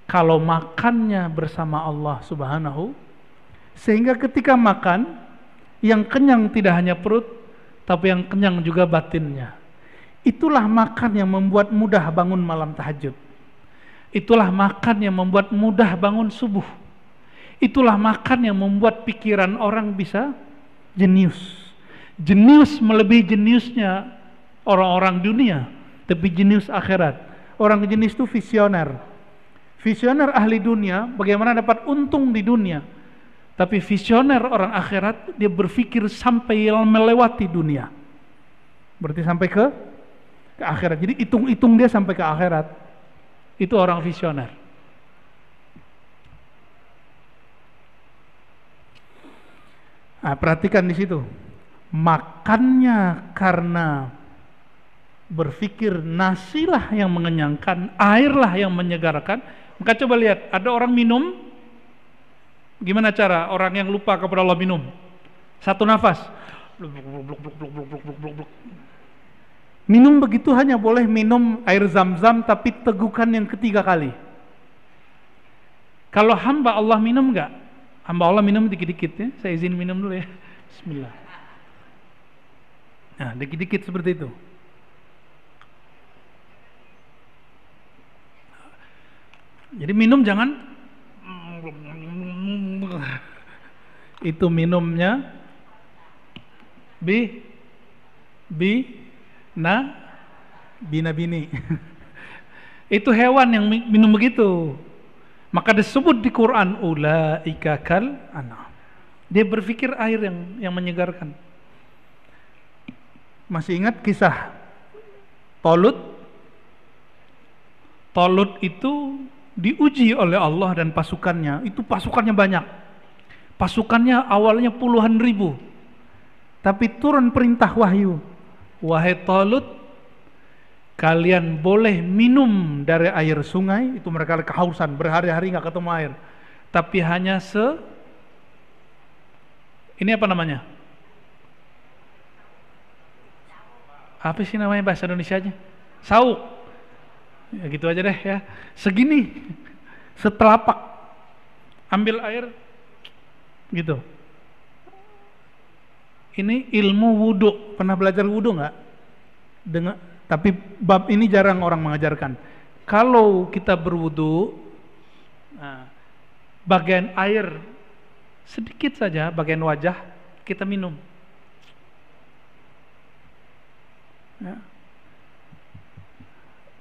Kalau makannya bersama Allah Subhanahu. Sehingga ketika makan, yang kenyang tidak hanya perut, tapi yang kenyang juga batinnya. Itulah makan yang membuat mudah bangun malam tahajud. Itulah makan yang membuat mudah bangun subuh. Itulah makan yang membuat pikiran orang bisa jenius. Jenius melebihi jeniusnya orang-orang dunia, tapi jenius akhirat. Orang jenius itu visioner. Visioner ahli dunia bagaimana dapat untung di dunia. Tapi visioner orang akhirat, dia berpikir sampai melewati dunia. Berarti sampai ke akhirat. Jadi hitung-hitung dia sampai ke akhirat. Itu orang visioner. Nah, perhatikan di situ. Makannya karena berpikir nasilah yang mengenyangkan, airlah yang menyegarkan. Maka coba lihat, ada orang minum, gimana cara orang yang lupa kepada Allah minum? Satu nafas. Minum begitu hanya boleh minum air zam-zam, tapi tegukan yang ketiga kali. Kalau hamba Allah minum enggak? Hamba Allah minum dikit-dikit ya. Saya izin minum dulu ya. Bismillah. Nah, dikit-dikit seperti itu. Jadi minum jangan itu minumnya bina-bini. Itu hewan yang minum begitu. Maka disebut di Quran ulaika kal an'am. Dia berpikir air yang menyegarkan. Masih ingat kisah Talut? Talut itu diuji oleh Allah dan pasukannya. Itu pasukannya banyak. Pasukannya awalnya puluhan ribu. Tapi turun perintah wahyu. Wahai Talut, kalian boleh minum dari air sungai. Itu mereka kehausan, berhari-hari nggak ketemu air. Tapi hanya Ini apa namanya? Apa sih namanya bahasa Indonesianya? Sauk. Ya gitu aja deh ya. Segini, setelapak. Ambil air, gitu. Ini ilmu wudhu. Pernah belajar wudhu nggak? Tapi bab ini jarang orang mengajarkan. Kalau kita berwudhu, nah, bagian air sedikit saja, bagian wajah kita minum. Ya.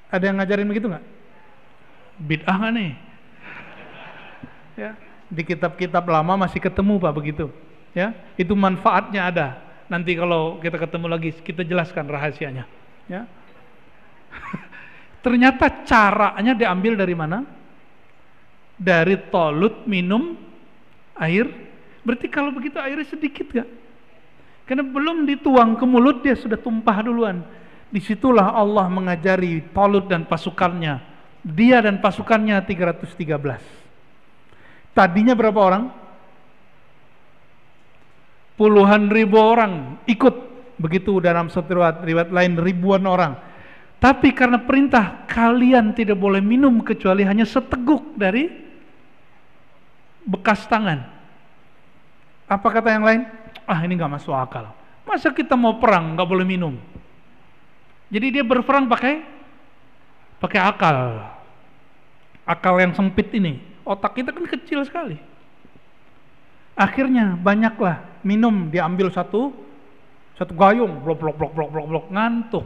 Ada yang ngajarin begitu nggak? Bid'ah nggak nih? Ya, di kitab-kitab lama masih ketemu Pak begitu. Ya, itu manfaatnya ada. Nanti kalau kita ketemu lagi kita jelaskan rahasianya. Ya. Ternyata caranya diambil dari mana? Dari tolut minum air. Berarti kalau begitu airnya sedikit gak? Karena belum dituang ke mulut dia sudah tumpah duluan. Disitulah Allah mengajari Talut dan pasukannya. Dia dan pasukannya 313. Tadinya berapa orang? Puluhan ribu orang ikut. Begitu dalam satu riwayat lain ribuan orang. Tapi karena perintah kalian tidak boleh minum kecuali hanya seteguk dari bekas tangan. Apa kata yang lain? Ah, ini nggak masuk akal. Masa kita mau perang nggak boleh minum? Jadi dia berperang pakai akal. Akal yang sempit ini. Otak kita kan kecil sekali. Akhirnya banyaklah minum, diambil satu gayung, blok ngantuk.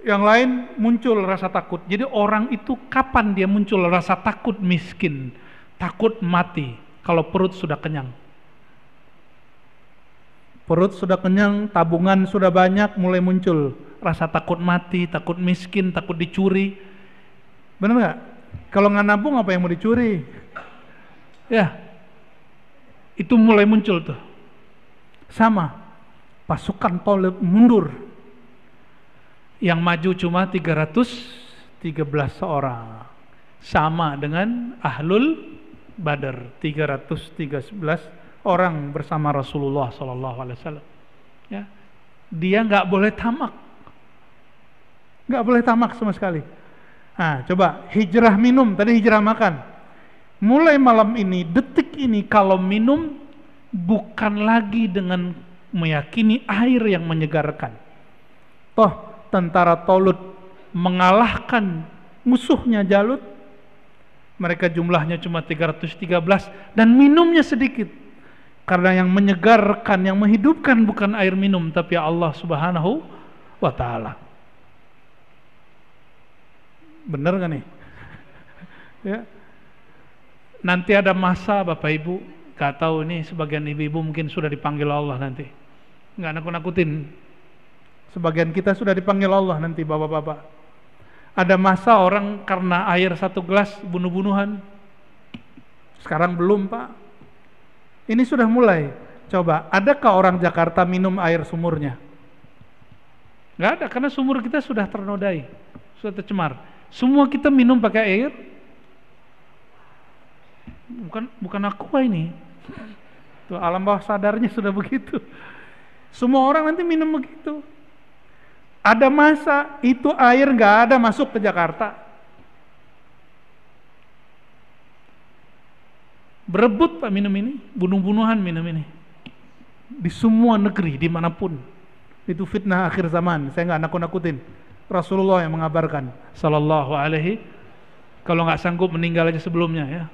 Yang lain muncul rasa takut. Jadi orang itu kapan dia muncul rasa takut miskin, takut mati kalau perut sudah kenyang. Perut sudah kenyang, tabungan sudah banyak, mulai muncul rasa takut mati, takut miskin, takut dicuri. Benar nggak? Kalau nggak nabung apa yang mau dicuri? Ya, itu mulai muncul tuh. Sama, pasukan Talut mundur. Yang maju cuma 313 orang. Sama dengan Ahlul Badar, 313 orang bersama Rasulullah SAW. Ya, dia nggak boleh tamak, nggak boleh tamak sama sekali. Nah, coba hijrah minum, tadi hijrah makan. Mulai malam ini, detik ini, kalau minum bukan lagi dengan meyakini air yang menyegarkan. Toh tentara Talut mengalahkan musuhnya Jalut. Mereka jumlahnya cuma 313 dan minumnya sedikit. Karena yang menyegarkan, yang menghidupkan bukan air minum tapi Allah Subhanahu wa taala. Benar kan nih? Ya. Nanti ada masa Bapak Ibu, gak tahu ini sebagian ibu-ibu mungkin sudah dipanggil Allah nanti. Nggak nakut-nakutin. Sebagian kita sudah dipanggil Allah nanti bapak-bapak. Ada masa orang karena air satu gelas bunuh-bunuhan. Sekarang belum Pak. Ini sudah mulai. Coba, adakah orang Jakarta minum air sumurnya? Nggak ada, karena sumur kita sudah ternodai, sudah tercemar. Semua kita minum pakai air. Bukan aqua ini. Tuh, alam bawah sadarnya sudah begitu. Semua orang nanti minum begitu. Ada masa itu air nggak ada masuk ke Jakarta. Berebut Pak minum ini, bunuh-bunuhan minum ini. Di semua negeri, dimanapun. Itu fitnah akhir zaman. Saya nggak nakut-nakutin. Rasulullah yang mengabarkan. Sallallahu alaihi. Kalau nggak sanggup meninggal aja sebelumnya ya.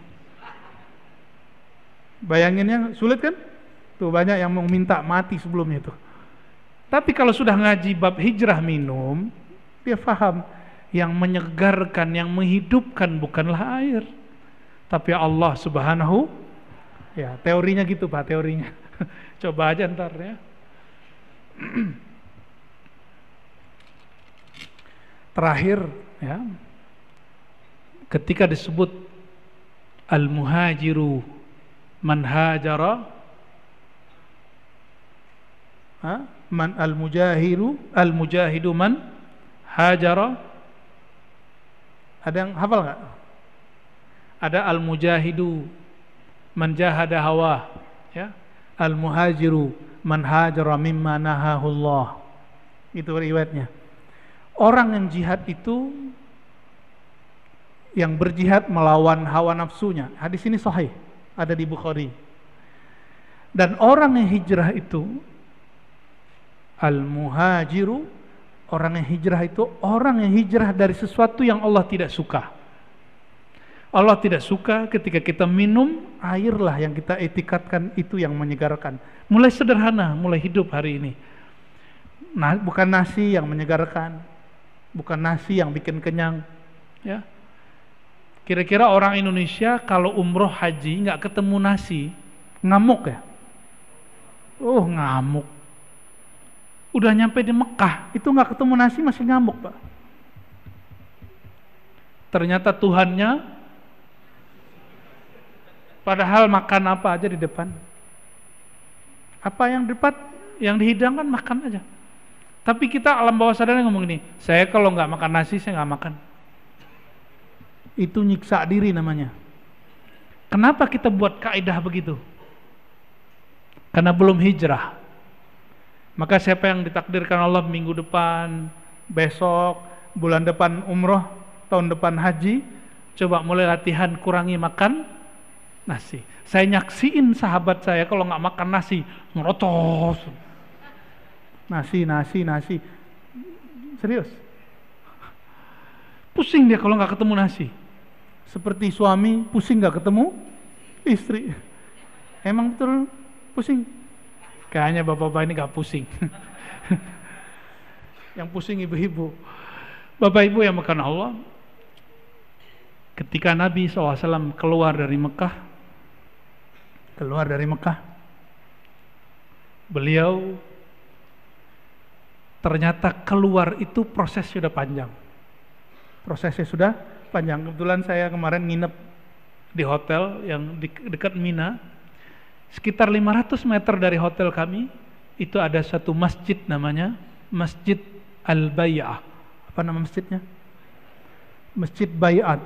Bayanginnya sulit kan? Tuh banyak yang mau minta mati sebelumnya itu. Tapi kalau sudah ngaji bab hijrah minum, dia faham yang menyegarkan, yang menghidupkan bukanlah air, tapi Allah Subhanahu. Ya, teorinya gitu Pak, teorinya. Coba aja ntar ya. Terakhir ya, ketika disebut al-muhajiru man hajara, man al-mujahidu man hajara. Ada yang hafal nggak? Ada al-mujahidu man jahada hawa, ya. Al-muhajiru man hajara mimma nahahullah. Itu riwayatnya. Orang yang jihad itu yang berjihad melawan hawa nafsunya. Hadis ini sahih, ada di Bukhari. Dan orang yang hijrah itu al-muhajiru, orang yang hijrah itu orang yang hijrah dari sesuatu yang Allah tidak suka. Allah tidak suka ketika kita minum air lah yang kita etikatkan itu yang menyegarkan. Mulai sederhana, mulai hidup hari ini. Nah, bukan nasi yang menyegarkan, bukan nasi yang bikin kenyang, ya. Kira-kira orang Indonesia kalau umroh haji nggak ketemu nasi, ngamuk ya? Oh, ngamuk. Udah nyampe di Mekah, itu nggak ketemu nasi masih ngamuk, Pak. Ternyata Tuhannya, padahal makan apa aja di depan. Apa yang di depan, yang dihidangkan makan aja. Tapi kita alam bawah sadar ngomong ini, saya kalau nggak makan nasi saya nggak makan. Itu nyiksa diri namanya. Kenapa kita buat kaidah begitu? Karena belum hijrah. Maka siapa yang ditakdirkan Allah minggu depan, besok, bulan depan umroh, tahun depan haji, coba mulai latihan kurangi makan nasi. Saya nyaksiin sahabat saya kalau nggak makan nasi, ngerotos. Nasi. Serius. Pusing dia kalau nggak ketemu nasi. Seperti suami pusing nggak ketemu istri. Emang betul pusing? Kayaknya bapak-bapak ini nggak pusing. Yang pusing ibu-ibu. Bapak ibu yang makan Allah. Ketika Nabi SAW keluar dari Mekah, beliau ternyata keluar itu prosesnya sudah panjang. Kebetulan saya kemarin nginep di hotel yang dekat Mina. Sekitar 500 meter dari hotel kami itu ada satu masjid namanya Masjid Al-Bai'ah. Apa nama masjidnya? Masjid Bai'at.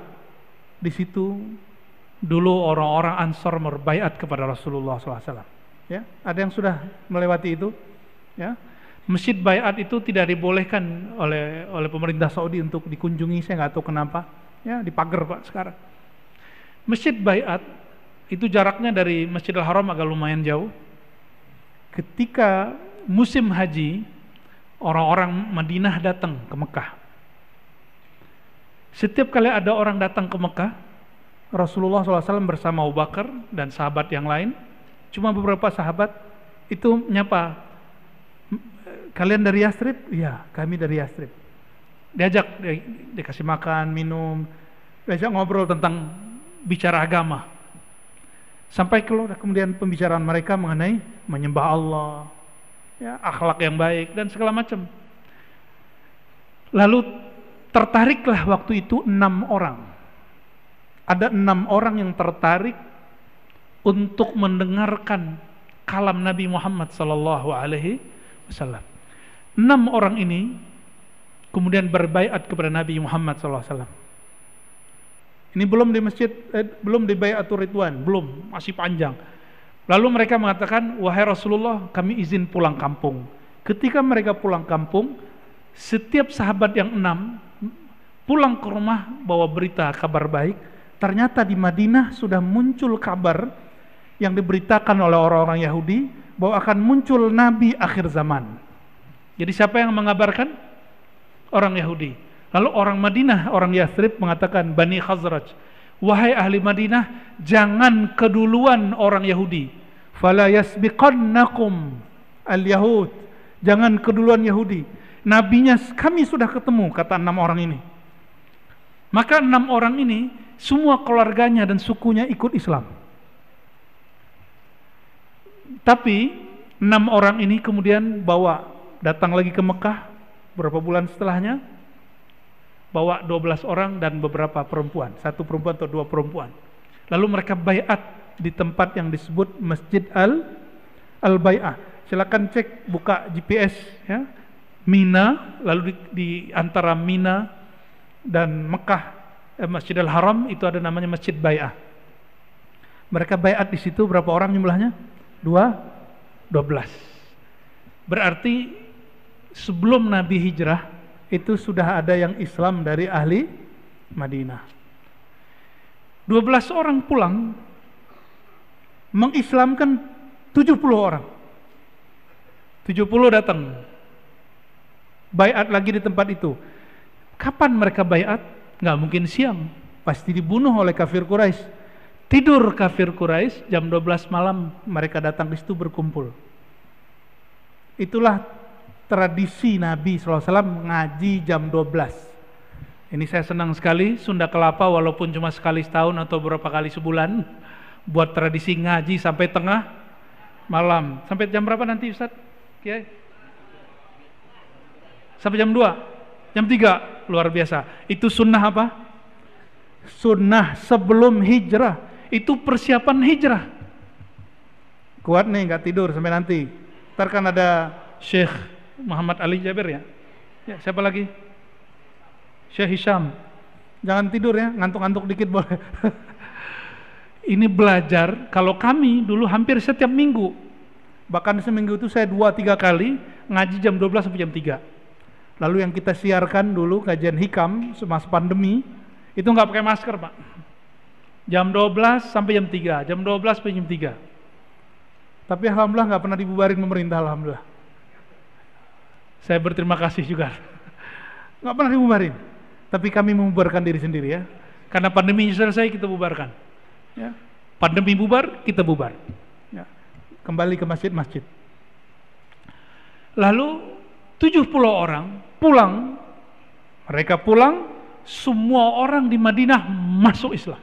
Di situ dulu orang-orang Ansor berbaiat kepada Rasulullah SAW. Ya, ada yang sudah melewati itu. Ya, Masjid Bai'at itu tidak dibolehkan oleh pemerintah Saudi untuk dikunjungi. Saya nggak tahu kenapa. Ya, dipagar Pak sekarang. Masjid Bai'at itu jaraknya dari Masjidil Haram agak lumayan jauh. Ketika musim haji, orang-orang Madinah datang ke Mekah. Setiap kali ada orang datang ke Mekah, Rasulullah SAW bersama Abu Bakar dan sahabat yang lain, cuma beberapa sahabat itu nyapa, kalian dari Yathrib? Iya, kami dari Yathrib. Diajak, dikasih makan, minum, diajak ngobrol tentang bicara agama. Sampai kemudian pembicaraan mereka mengenai menyembah Allah, ya, akhlak yang baik dan segala macam. Lalu tertariklah waktu itu 6 orang. Ada 6 orang yang tertarik untuk mendengarkan kalam Nabi Muhammad SAW. 6 orang ini kemudian berbaiat kepada Nabi Muhammad SAW. Ini belum di masjid, belum di Baiatur Ridwan, belum, masih panjang. Lalu mereka mengatakan, wahai Rasulullah, kami izin pulang kampung. Ketika mereka pulang kampung, setiap sahabat yang 6 pulang ke rumah bawa berita kabar baik. Ternyata di Madinah sudah muncul kabar yang diberitakan oleh orang-orang Yahudi bahwa akan muncul Nabi akhir zaman. Jadi siapa yang mengabarkan? Orang Yahudi. Lalu orang Madinah, orang Yathrib mengatakan, Bani Khazraj, wahai ahli Madinah, jangan keduluan orang Yahudi. Fala yasbiqannakum al-Yahud. Jangan keduluan Yahudi. Nabinya kami sudah ketemu, kata 6 orang ini. Maka 6 orang ini semua keluarganya dan sukunya ikut Islam. Tapi 6 orang ini kemudian datang lagi ke Mekah beberapa bulan setelahnya, bawa 12 orang dan beberapa perempuan, 1 perempuan atau 2 perempuan. Lalu mereka baiat di tempat yang disebut Masjid Al-Bai'ah. Silakan cek, buka GPS ya. Mina, lalu di antara Mina dan Mekah, Masjidil Haram itu ada namanya Masjid Bai'ah. Mereka baiat di situ berapa orang jumlahnya? 12. Berarti sebelum Nabi hijrah itu sudah ada yang Islam dari ahli Madinah. 12 orang pulang mengislamkan 70 orang. 70 datang baiat lagi di tempat itu. Kapan mereka baiat? Nggak mungkin siang, pasti dibunuh oleh kafir Quraisy. Tidur kafir Quraisy, jam 12 malam mereka datang di situ berkumpul. Itulah tradisi Nabi SAW ngaji jam 12. Ini saya senang sekali, Sunda Kelapa walaupun cuma sekali setahun atau beberapa kali sebulan, buat tradisi ngaji sampai tengah malam. Sampai jam berapa nanti Ustaz? Kiai? Sampai jam 2? Jam 3? Luar biasa. Itu sunnah apa? Sunnah sebelum hijrah. Itu persiapan hijrah. Kuat nih, gak tidur sampai nanti. Ntar kan ada Syekh Muhammad Ali Jabir ya? Ya, siapa lagi? Syekh Hisham. Jangan tidur ya, ngantuk-ngantuk dikit boleh. Ini belajar, kalau kami dulu hampir setiap minggu, bahkan seminggu itu saya 2-3 kali ngaji jam 12 sampai jam 3. Lalu yang kita siarkan dulu kajian hikam semasa pandemi itu nggak pakai masker Pak. Jam 12 sampai jam 3, jam 12 sampai jam 3. Tapi alhamdulillah nggak pernah dibubarin pemerintah, alhamdulillah. Saya berterima kasih juga. Nggak pernah dibubarin. Tapi kami membubarkan diri sendiri ya. Karena pandemi selesai kita bubarkan. Ya. Pandemi bubar, kita bubar. Ya. Kembali ke masjid-masjid. Lalu 70 orang pulang. Mereka pulang, semua orang di Madinah masuk Islam.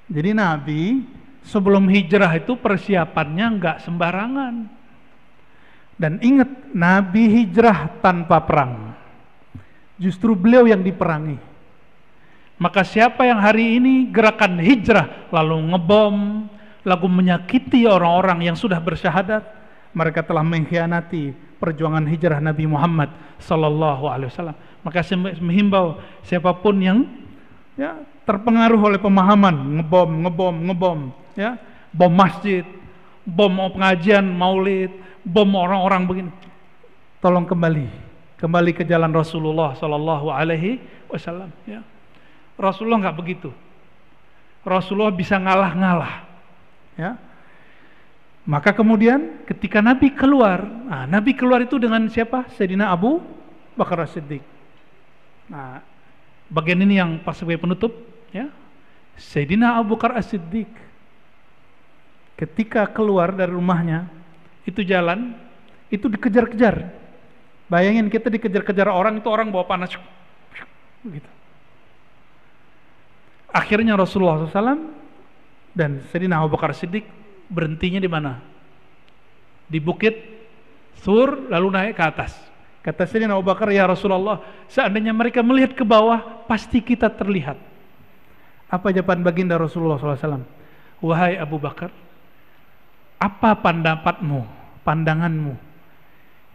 Jadi Nabi sebelum hijrah itu persiapannya nggak sembarangan. Dan ingat, Nabi hijrah tanpa perang. Justru beliau yang diperangi. Maka siapa yang hari ini gerakan hijrah lalu ngebom, lalu menyakiti orang-orang yang sudah bersyahadat, mereka telah mengkhianati perjuangan hijrah Nabi Muhammad sallallahu alaihi wasallam. Maka saya menghimbau siapapun yang ya terpengaruh oleh pemahaman ngebom ya, bom masjid, bom pengajian maulid, bom orang-orang begini, tolong kembali ke jalan Rasulullah sallallahu alaihi wasallam ya. Rasulullah nggak begitu. Rasulullah bisa ngalah ya. Maka kemudian ketika Nabi keluar, Nabi keluar itu dengan siapa? Sayyidina Abu Bakar As-Siddiq. Nah, bagian ini yang pas sebagai penutup ya. Sayyidina Abu Bakar As-Siddiq ketika keluar dari rumahnya, itu jalan, itu dikejar-kejar. Bayangin kita dikejar-kejar orang, itu orang bawa panas gitu. Akhirnya Rasulullah SAW dan Sayyidina Abu Bakar Siddiq berhentinya di mana? Di bukit Sur, lalu naik ke atas. Kata Sayyidina Abu Bakar, ya Rasulullah, seandainya mereka melihat ke bawah, pasti kita terlihat. Apa jawaban baginda Rasulullah SAW? Wahai Abu Bakar, apa pandanganmu,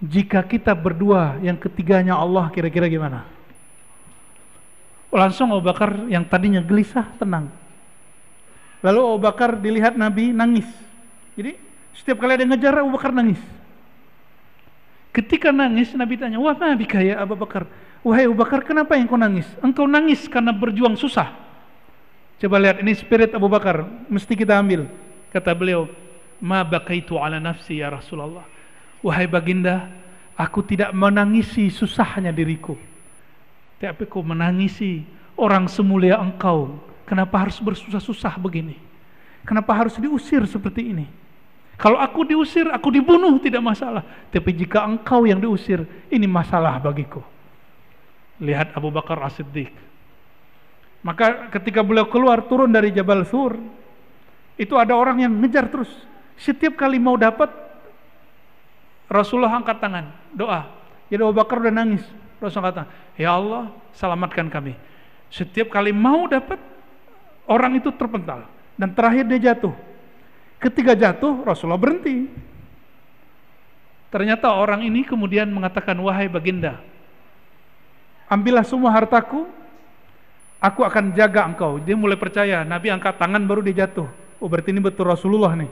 jika kita berdua yang ketiganya Allah, kira-kira gimana? Langsung Abu Bakar yang tadinya gelisah tenang. Lalu Abu Bakar dilihat Nabi nangis. Jadi setiap kali ada yang ngejar, Abu Bakar nangis. Ketika nangis, Nabi tanya, wah Nabi kaya Abu Bakar, wahai Abu Bakar, kenapa yang kau nangis? Engkau nangis karena berjuang susah. Coba lihat, ini spirit Abu Bakar, mesti kita ambil. Kata beliau, ma bakaitu ala nafsi ya Rasulullah. Wahai baginda, aku tidak menangisi susahnya diriku, tapi aku menangisi orang semulia engkau. Kenapa harus bersusah-susah begini? Kenapa harus diusir seperti ini? Kalau aku diusir, aku dibunuh tidak masalah. Tapi jika engkau yang diusir, ini masalah bagiku. Lihat Abu Bakar As-Siddiq. Maka ketika beliau keluar, turun dari Jabal Sur, itu ada orang yang ngejar terus. Setiap kali mau dapat, Rasulullah angkat tangan, doa. Jadi Abu Bakar udah nangis. Rasulullah kata, ya Allah, selamatkan kami. Setiap kali mau dapat, orang itu terpental. Dan terakhir dia jatuh. Ketika jatuh, Rasulullah berhenti. Ternyata orang ini kemudian mengatakan, wahai baginda, ambillah semua hartaku, aku akan jaga engkau. Dia mulai percaya. Nabi angkat tangan baru dia jatuh. Oh berarti ini betul Rasulullah nih.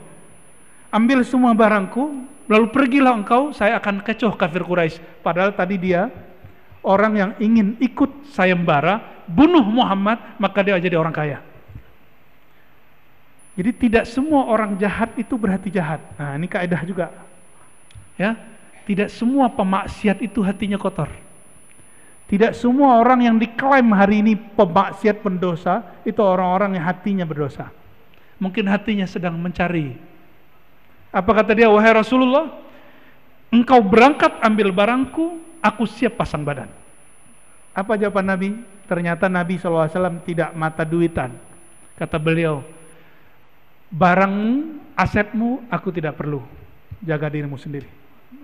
ambil semua barangku, lalu pergilah engkau, saya akan kecoh kafir Quraisy. Padahal tadi dia orang yang ingin ikut sayembara, bunuh Muhammad, maka dia jadi orang kaya. Jadi tidak semua orang jahat itu berhati jahat. Nah, ini kaidah juga. Ya, tidak semua pemaksiat itu hatinya kotor. Tidak semua orang yang diklaim hari ini pemaksiat pendosa itu orang-orang yang hatinya berdosa. Mungkin hatinya sedang mencari. Apa kata dia? Wahai Rasulullah, engkau berangkat ambil barangku, aku siap pasang badan. Apa jawaban Nabi? Ternyata Nabi SAW tidak mata duitan. Kata beliau, barangmu, asetmu, aku tidak perlu. Jaga dirimu sendiri.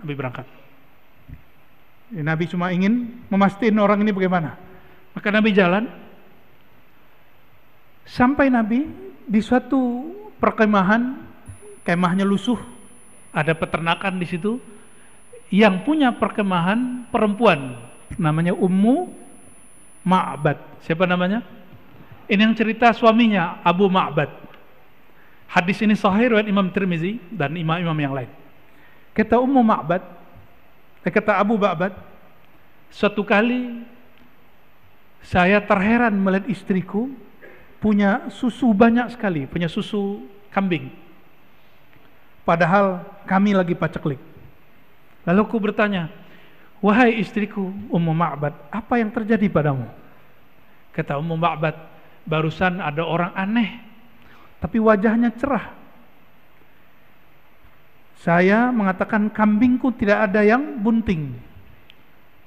Nabi berangkat. Nabi cuma ingin memastikan orang ini bagaimana. Maka Nabi jalan. Sampai Nabi di suatu perkemahan, kemahnya lusuh, ada peternakan di situ. Yang punya perkemahan perempuan, namanya Ummu Ma'bad. Siapa namanya? Ini yang cerita suaminya, Abu Ma'bad. Hadis ini sahih riwayat Imam Tirmizi dan imam-imam yang lain. Kata Ummu Ma'bad, kata Abu Ma'bad, suatu kali saya terheran melihat istriku punya susu banyak sekali, punya susu kambing. Padahal kami lagi paceklik. Lalu aku bertanya, wahai istriku Ummu Ma'bad, apa yang terjadi padamu? Kata Ummu Ma'bad, barusan ada orang aneh, tapi wajahnya cerah. Saya mengatakan kambingku tidak ada yang bunting,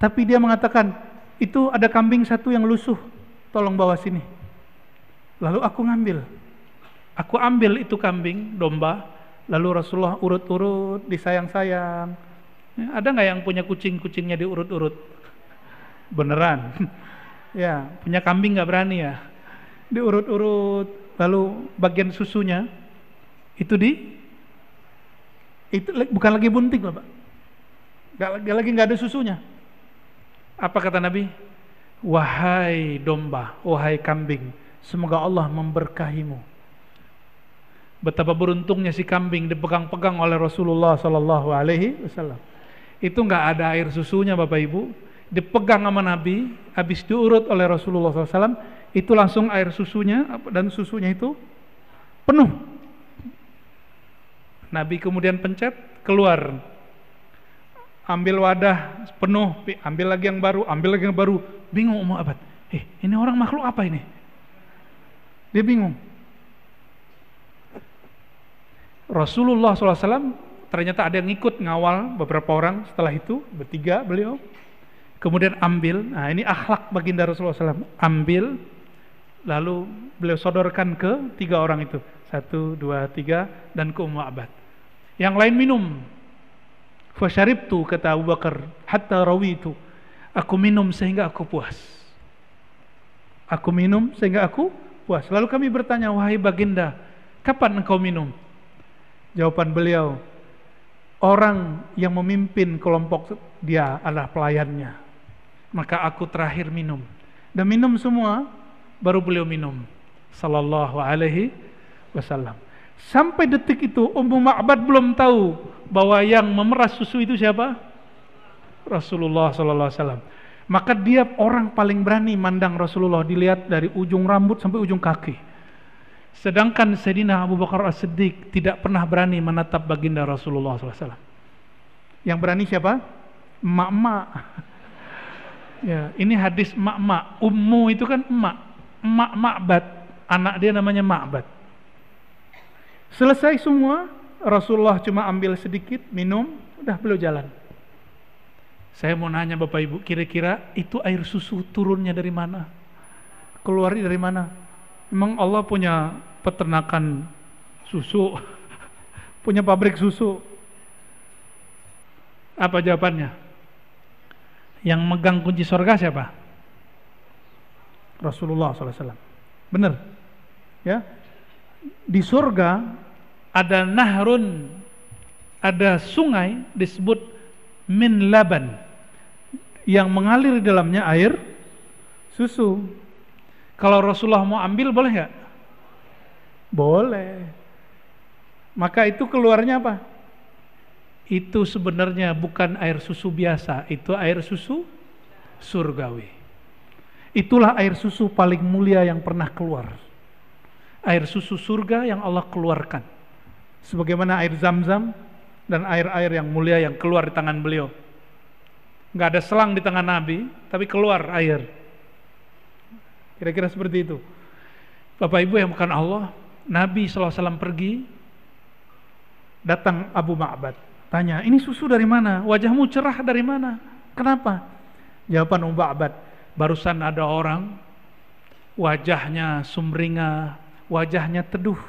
tapi dia mengatakan itu ada kambing satu yang lusuh, tolong bawa sini. Lalu aku ambil itu kambing domba, lalu Rasulullah urut-urut, disayang-sayang. Ada nggak yang punya kucingnya diurut-urut? Beneran? Ya, punya kambing nggak berani ya? Diurut-urut, lalu bagian susunya itu bukan lagi bunting loh Pak, nggak ada susunya. Apa kata Nabi? Wahai domba, wahai kambing, semoga Allah memberkahimu. Betapa beruntungnya si kambing dipegang-pegang oleh Rasulullah Sallallahu Alaihi Wasallam. Itu nggak ada air susunya Bapak Ibu, dipegang sama Nabi, habis diurut oleh Rasulullah SAW, itu langsung air susunya, dan susunya itu penuh. Nabi kemudian pencet, keluar, ambil wadah penuh, ambil lagi yang baru, bingung Ummu Ma'bad, ini orang makhluk apa ini? Dia bingung. Rasulullah SAW ternyata ada yang ikut ngawal beberapa orang. Setelah itu bertiga beliau kemudian ambil. Nah, ini akhlak baginda Rasulullah SAW. Ambil, lalu beliau sodorkan ke tiga orang itu, 1, 2, 3, dan ke Ummu Ma'bad. Yang lain minum. Fasyaribtu, kata Abu Bakar, hatta rawitu. Aku minum sehingga aku puas. Aku minum sehingga aku puas. Lalu kami bertanya, wahai baginda, kapan engkau minum? Jawaban beliau, orang yang memimpin kelompok dia adalah pelayannya. Maka aku terakhir minum. Dan minum semua, baru beliau minum. Sallallahu alaihi wasallam. Sampai detik itu Ummu Ma'bad belum tahu bahwa yang memeras susu itu siapa? Rasulullah sallallahu alaihi wasallam. Maka dia orang paling berani mandang Rasulullah, dilihat dari ujung rambut sampai ujung kaki. Sedangkan Sayyidina Abu Bakar As-Siddiq tidak pernah berani menatap baginda Rasulullah SAW. Yang berani siapa? Emak-emak. Ya, ini hadis emak-emak. Ummu itu kan emak. Emak Ma'bad. Anak dia namanya Ma'bad. Selesai semua, Rasulullah cuma ambil sedikit, minum, udah beliau jalan. Saya mau nanya Bapak Ibu, kira-kira itu air susu turunnya dari mana? Keluarnya dari mana? Memang Allah punya peternakan susu, punya pabrik susu. Apa jawabannya? Yang megang kunci surga siapa? Rasulullah SAW. Benar? Ya. Di surga ada nahrun, ada sungai disebut min laban, yang mengalir di dalamnya air susu. Kalau Rasulullah mau ambil boleh nggak? Boleh. Maka itu keluarnya apa? Itu sebenarnya bukan air susu biasa, itu air susu surgawi. Itulah air susu paling mulia yang pernah keluar. Air susu surga yang Allah keluarkan. Sebagaimana air Zam-Zam dan air-air yang mulia yang keluar di tangan beliau. Nggak ada selang di tangan Nabi, tapi keluar air. Kira-kira seperti itu. Bapak Ibu yang bukan Allah, Nabi SAW pergi, datang Abu Ma'bad, tanya, ini susu dari mana? Wajahmu cerah dari mana? Kenapa? Jawaban Abu Ma'bad, barusan ada orang, wajahnya sumringah, wajahnya teduh,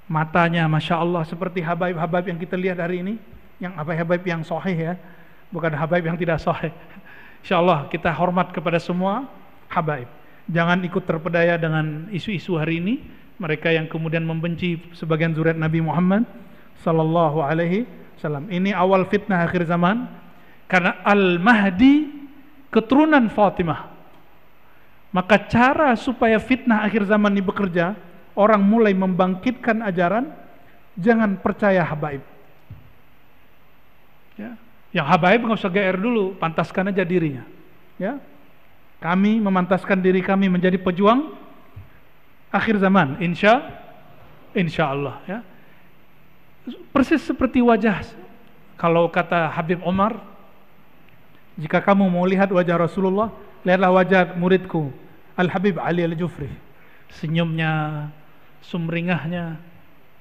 matanya Masya Allah seperti habaib-habaib yang kita lihat hari ini, yang habaib yang sahih ya, bukan habaib yang tidak sahih. Insya Allah kita hormat kepada semua habaib. Jangan ikut terpedaya dengan isu-isu hari ini, mereka yang kemudian membenci sebagian zuriat Nabi Muhammad sallallahu alaihi wasallam. Ini awal fitnah akhir zaman, karena Al-Mahdi keturunan Fatimah. Maka cara supaya fitnah akhir zaman ini bekerja, orang mulai membangkitkan ajaran jangan percaya habaib. Ya. Yang habaib nggak usah GR dulu, pantaskan aja dirinya. Ya, kami memantaskan diri kami menjadi pejuang akhir zaman, insya Allah. Ya, persis seperti wajah. Kalau kata Habib Omar, jika kamu mau lihat wajah Rasulullah, lihatlah wajah muridku Al Habib Ali Al Jufri. Senyumnya, sumringahnya.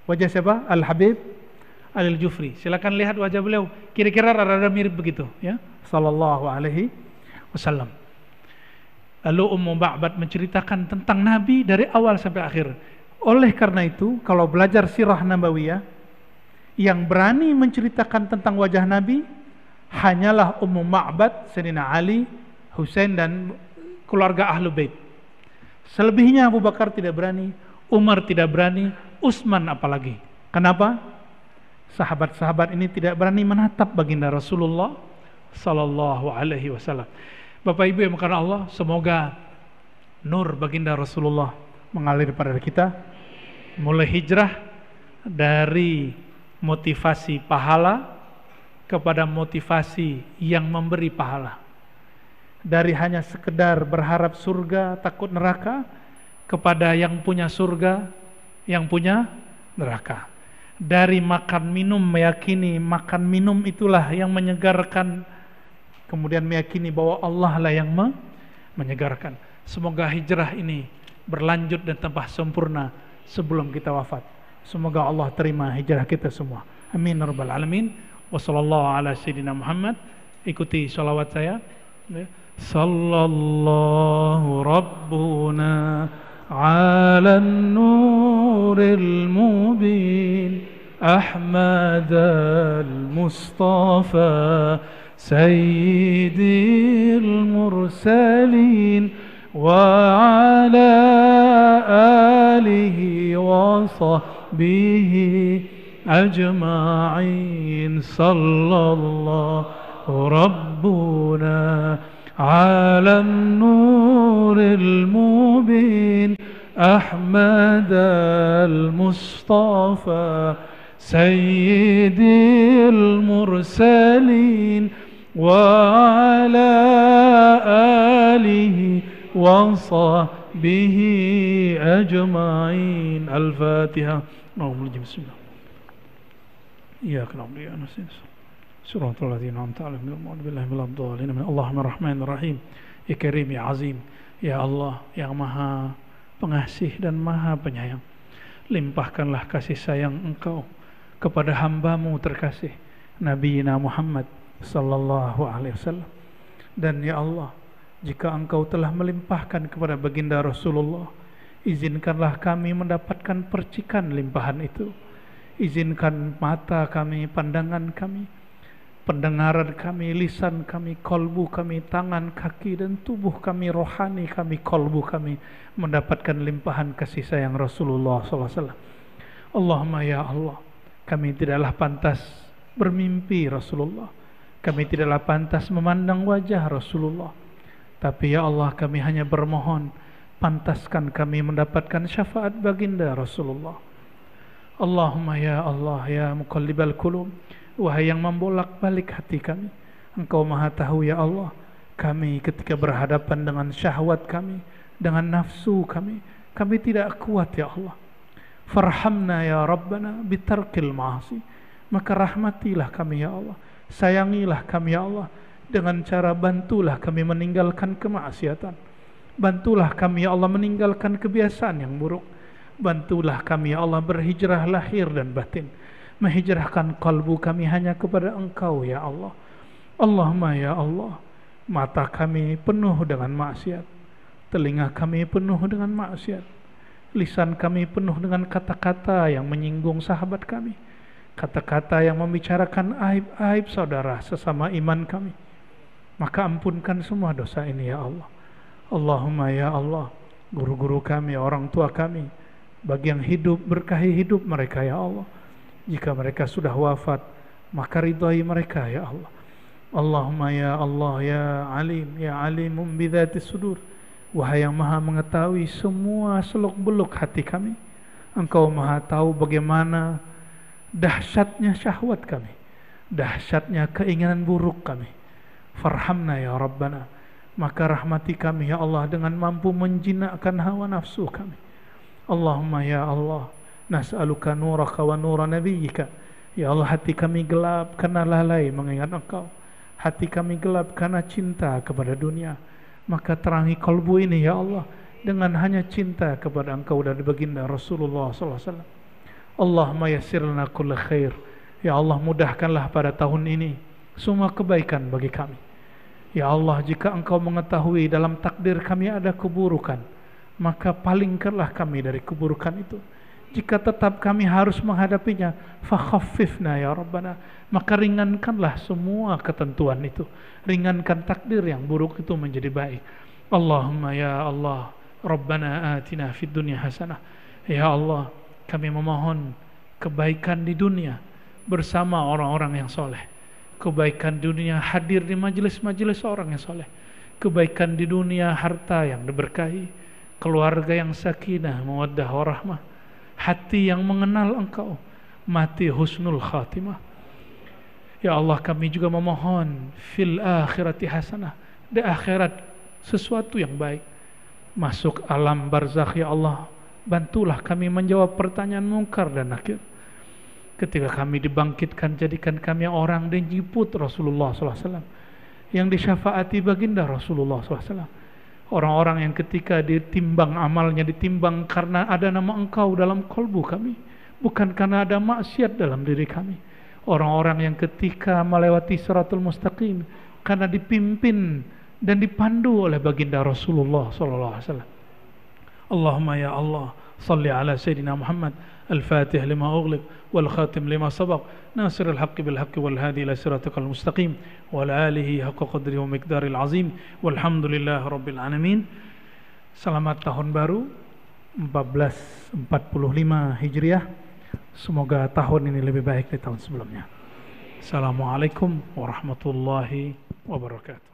Wajah siapa? Al Habib Al-Jufri. Silakan lihat wajah beliau. Kira-kira rada-rada mirip begitu, ya. Sallallahu alaihi wasallam. Lalu Ummu Ma'bad menceritakan tentang Nabi dari awal sampai akhir. Oleh karena itu, kalau belajar sirah nabawiyah, yang berani menceritakan tentang wajah Nabi hanyalah Ummu Ma'bad, Sayyidina Ali, Husain dan keluarga Ahlul Bait. Selebihnya Abu Bakar tidak berani, Umar tidak berani, Utsman apalagi. Kenapa? Sahabat-sahabat ini tidak berani menatap baginda Rasulullah sallallahu alaihi wasallam. Bapak Ibu yang bukan Allah, semoga nur baginda Rasulullah mengalir pada kita, mulai hijrah dari motivasi pahala kepada motivasi yang memberi pahala. Dari hanya sekedar berharap surga, takut neraka, kepada yang punya surga, yang punya neraka. Dari makan minum meyakini makan minum itulah yang menyegarkan, kemudian meyakini bahwa Allah lah yang menyegarkan. Semoga hijrah ini berlanjut dan tambah sempurna sebelum kita wafat. Semoga Allah terima hijrah kita semua. Amin ya rabbal alamin. Wassallallahu ala sayyidina Muhammad. Ikuti salawat saya. Sallallahu rabbuna ala nuril mubin أحمد المصطفى سيد المرسلين وعلى آله وصحبه أجمعين صلى الله ربنا على النور المبين أحمد المصطفى سيد المرسلين وعلى آله وصحبه أجمعين. الفاتحة. بسم الله. إياك نعبد وإياك نستعين. صراط الذين أنعمت عليهم غير المغضوب عليهم ولا الضالين. اللهم الرحمن الرحيم. Ya Karim, ya Azim, ya Allah yang Maha Pengasih dan Maha Penyayang, limpahkanlah kasih sayang Engkau kepada hamba-Mu terkasih Nabi Muhammad sallallahu alaihi wasallam. Dan ya Allah, jika Engkau telah melimpahkan kepada baginda Rasulullah, izinkanlah kami mendapatkan percikan limpahan itu. Izinkan mata kami, pandangan kami, pendengaran kami, lisan kami, kolbu kami, tangan, kaki dan tubuh kami, rohani kami, kolbu kami mendapatkan limpahan kasih sayang Rasulullah sallallahu alaihi wasallam. Allahumma ya Allah, kami tidaklah pantas bermimpi Rasulullah, kami tidaklah pantas memandang wajah Rasulullah, tapi ya Allah kami hanya bermohon, pantaskan kami mendapatkan syafaat baginda Rasulullah. Allahumma ya Allah ya muqallibal qulub, wahai yang membolak-balik hati kami, Engkau Maha tahu ya Allah kami ketika berhadapan dengan syahwat kami, dengan nafsu kami tidak kuat ya Allah. Farhamna ya Rabbana bitarkil ma'asi, maka rahmatilah kami ya Allah, sayangilah kami ya Allah dengan cara bantulah kami meninggalkan kemaksiatan, bantulah kami ya Allah meninggalkan kebiasaan yang buruk, bantulah kami ya Allah berhijrah lahir dan batin, menghijrahkan kalbu kami hanya kepada Engkau ya Allah. Allahumma ya Allah, mata kami penuh dengan maksiat, telinga kami penuh dengan maksiat, lisan kami penuh dengan kata-kata yang menyinggung sahabat kami, kata-kata yang membicarakan aib-aib saudara sesama iman kami. Maka ampunkan semua dosa ini ya Allah. Allahumma ya Allah, guru-guru kami, orang tua kami, bagi yang hidup berkahi hidup mereka ya Allah. Jika mereka sudah wafat, maka ridhai mereka ya Allah. Allahumma ya Allah ya alim ya alimum bidzatis sudur, wahai yang maha mengetahui semua seluk-beluk hati kami, Engkau maha tahu bagaimana dahsyatnya syahwat kami, dahsyatnya keinginan buruk kami. Farhamna ya Rabbana, maka rahmati kami ya Allah dengan mampu menjinakkan hawa nafsu kami. Allahumma ya Allah, nas'aluka nuraka wa nura nabiyyika, ya Allah hati kami gelap karena lalai mengingat Engkau, hati kami gelap karena cinta kepada dunia, maka terangi kalbu ini ya Allah dengan hanya cinta kepada Engkau dan baginda Rasulullah SAW. Allahumma yassir lana kulla khair, ya Allah mudahkanlah pada tahun ini semua kebaikan bagi kami. Ya Allah, jika Engkau mengetahui dalam takdir kami ada keburukan, maka palingkanlah kami dari keburukan itu. Jika tetap kami harus menghadapinya, fakhaffifna ya Rabbana, maka ringankanlah semua ketentuan itu, ringankan takdir yang buruk itu menjadi baik. Allahumma ya Allah, Rabbana atina fid dunya hasanah, ya Allah kami memohon kebaikan di dunia bersama orang-orang yang soleh, kebaikan dunia hadir di majelis-majelis orang yang soleh, kebaikan di dunia harta yang diberkahi, keluarga yang sakinah mawaddah warahmah, hati yang mengenal Engkau, mati husnul khatimah. Ya Allah kami juga memohon fil akhirati hasanah, di akhirat sesuatu yang baik, masuk alam barzakh ya Allah, bantulah kami menjawab pertanyaan mungkar dan nakir. Ketika kami dibangkitkan, jadikan kami orang dan jiput Rasulullah SAW, yang disyafaati baginda Rasulullah SAW. Orang-orang yang ketika ditimbang amalnya, ditimbang karena ada nama Engkau dalam kalbu kami, bukan karena ada maksiat dalam diri kami. Orang-orang yang ketika melewati siratul mustaqim karena dipimpin dan dipandu oleh baginda Rasulullah SAW. Allahumma ya Allah, salli ala Sayyidina Muhammad al-Fatih lima ughliq wal khatim lima sabaq, nasiril haqqi bil haqqi wal hadi ila siratikal mustaqim, wa ala alihi haqqa qadrihi wa miqdaril azim, walhamdulillahi rabbil alamin. Selamat tahun baru 1445 Hijriah. Semoga tahun ini lebih baik dari tahun sebelumnya. Assalamualaikum warahmatullahi wabarakatuh.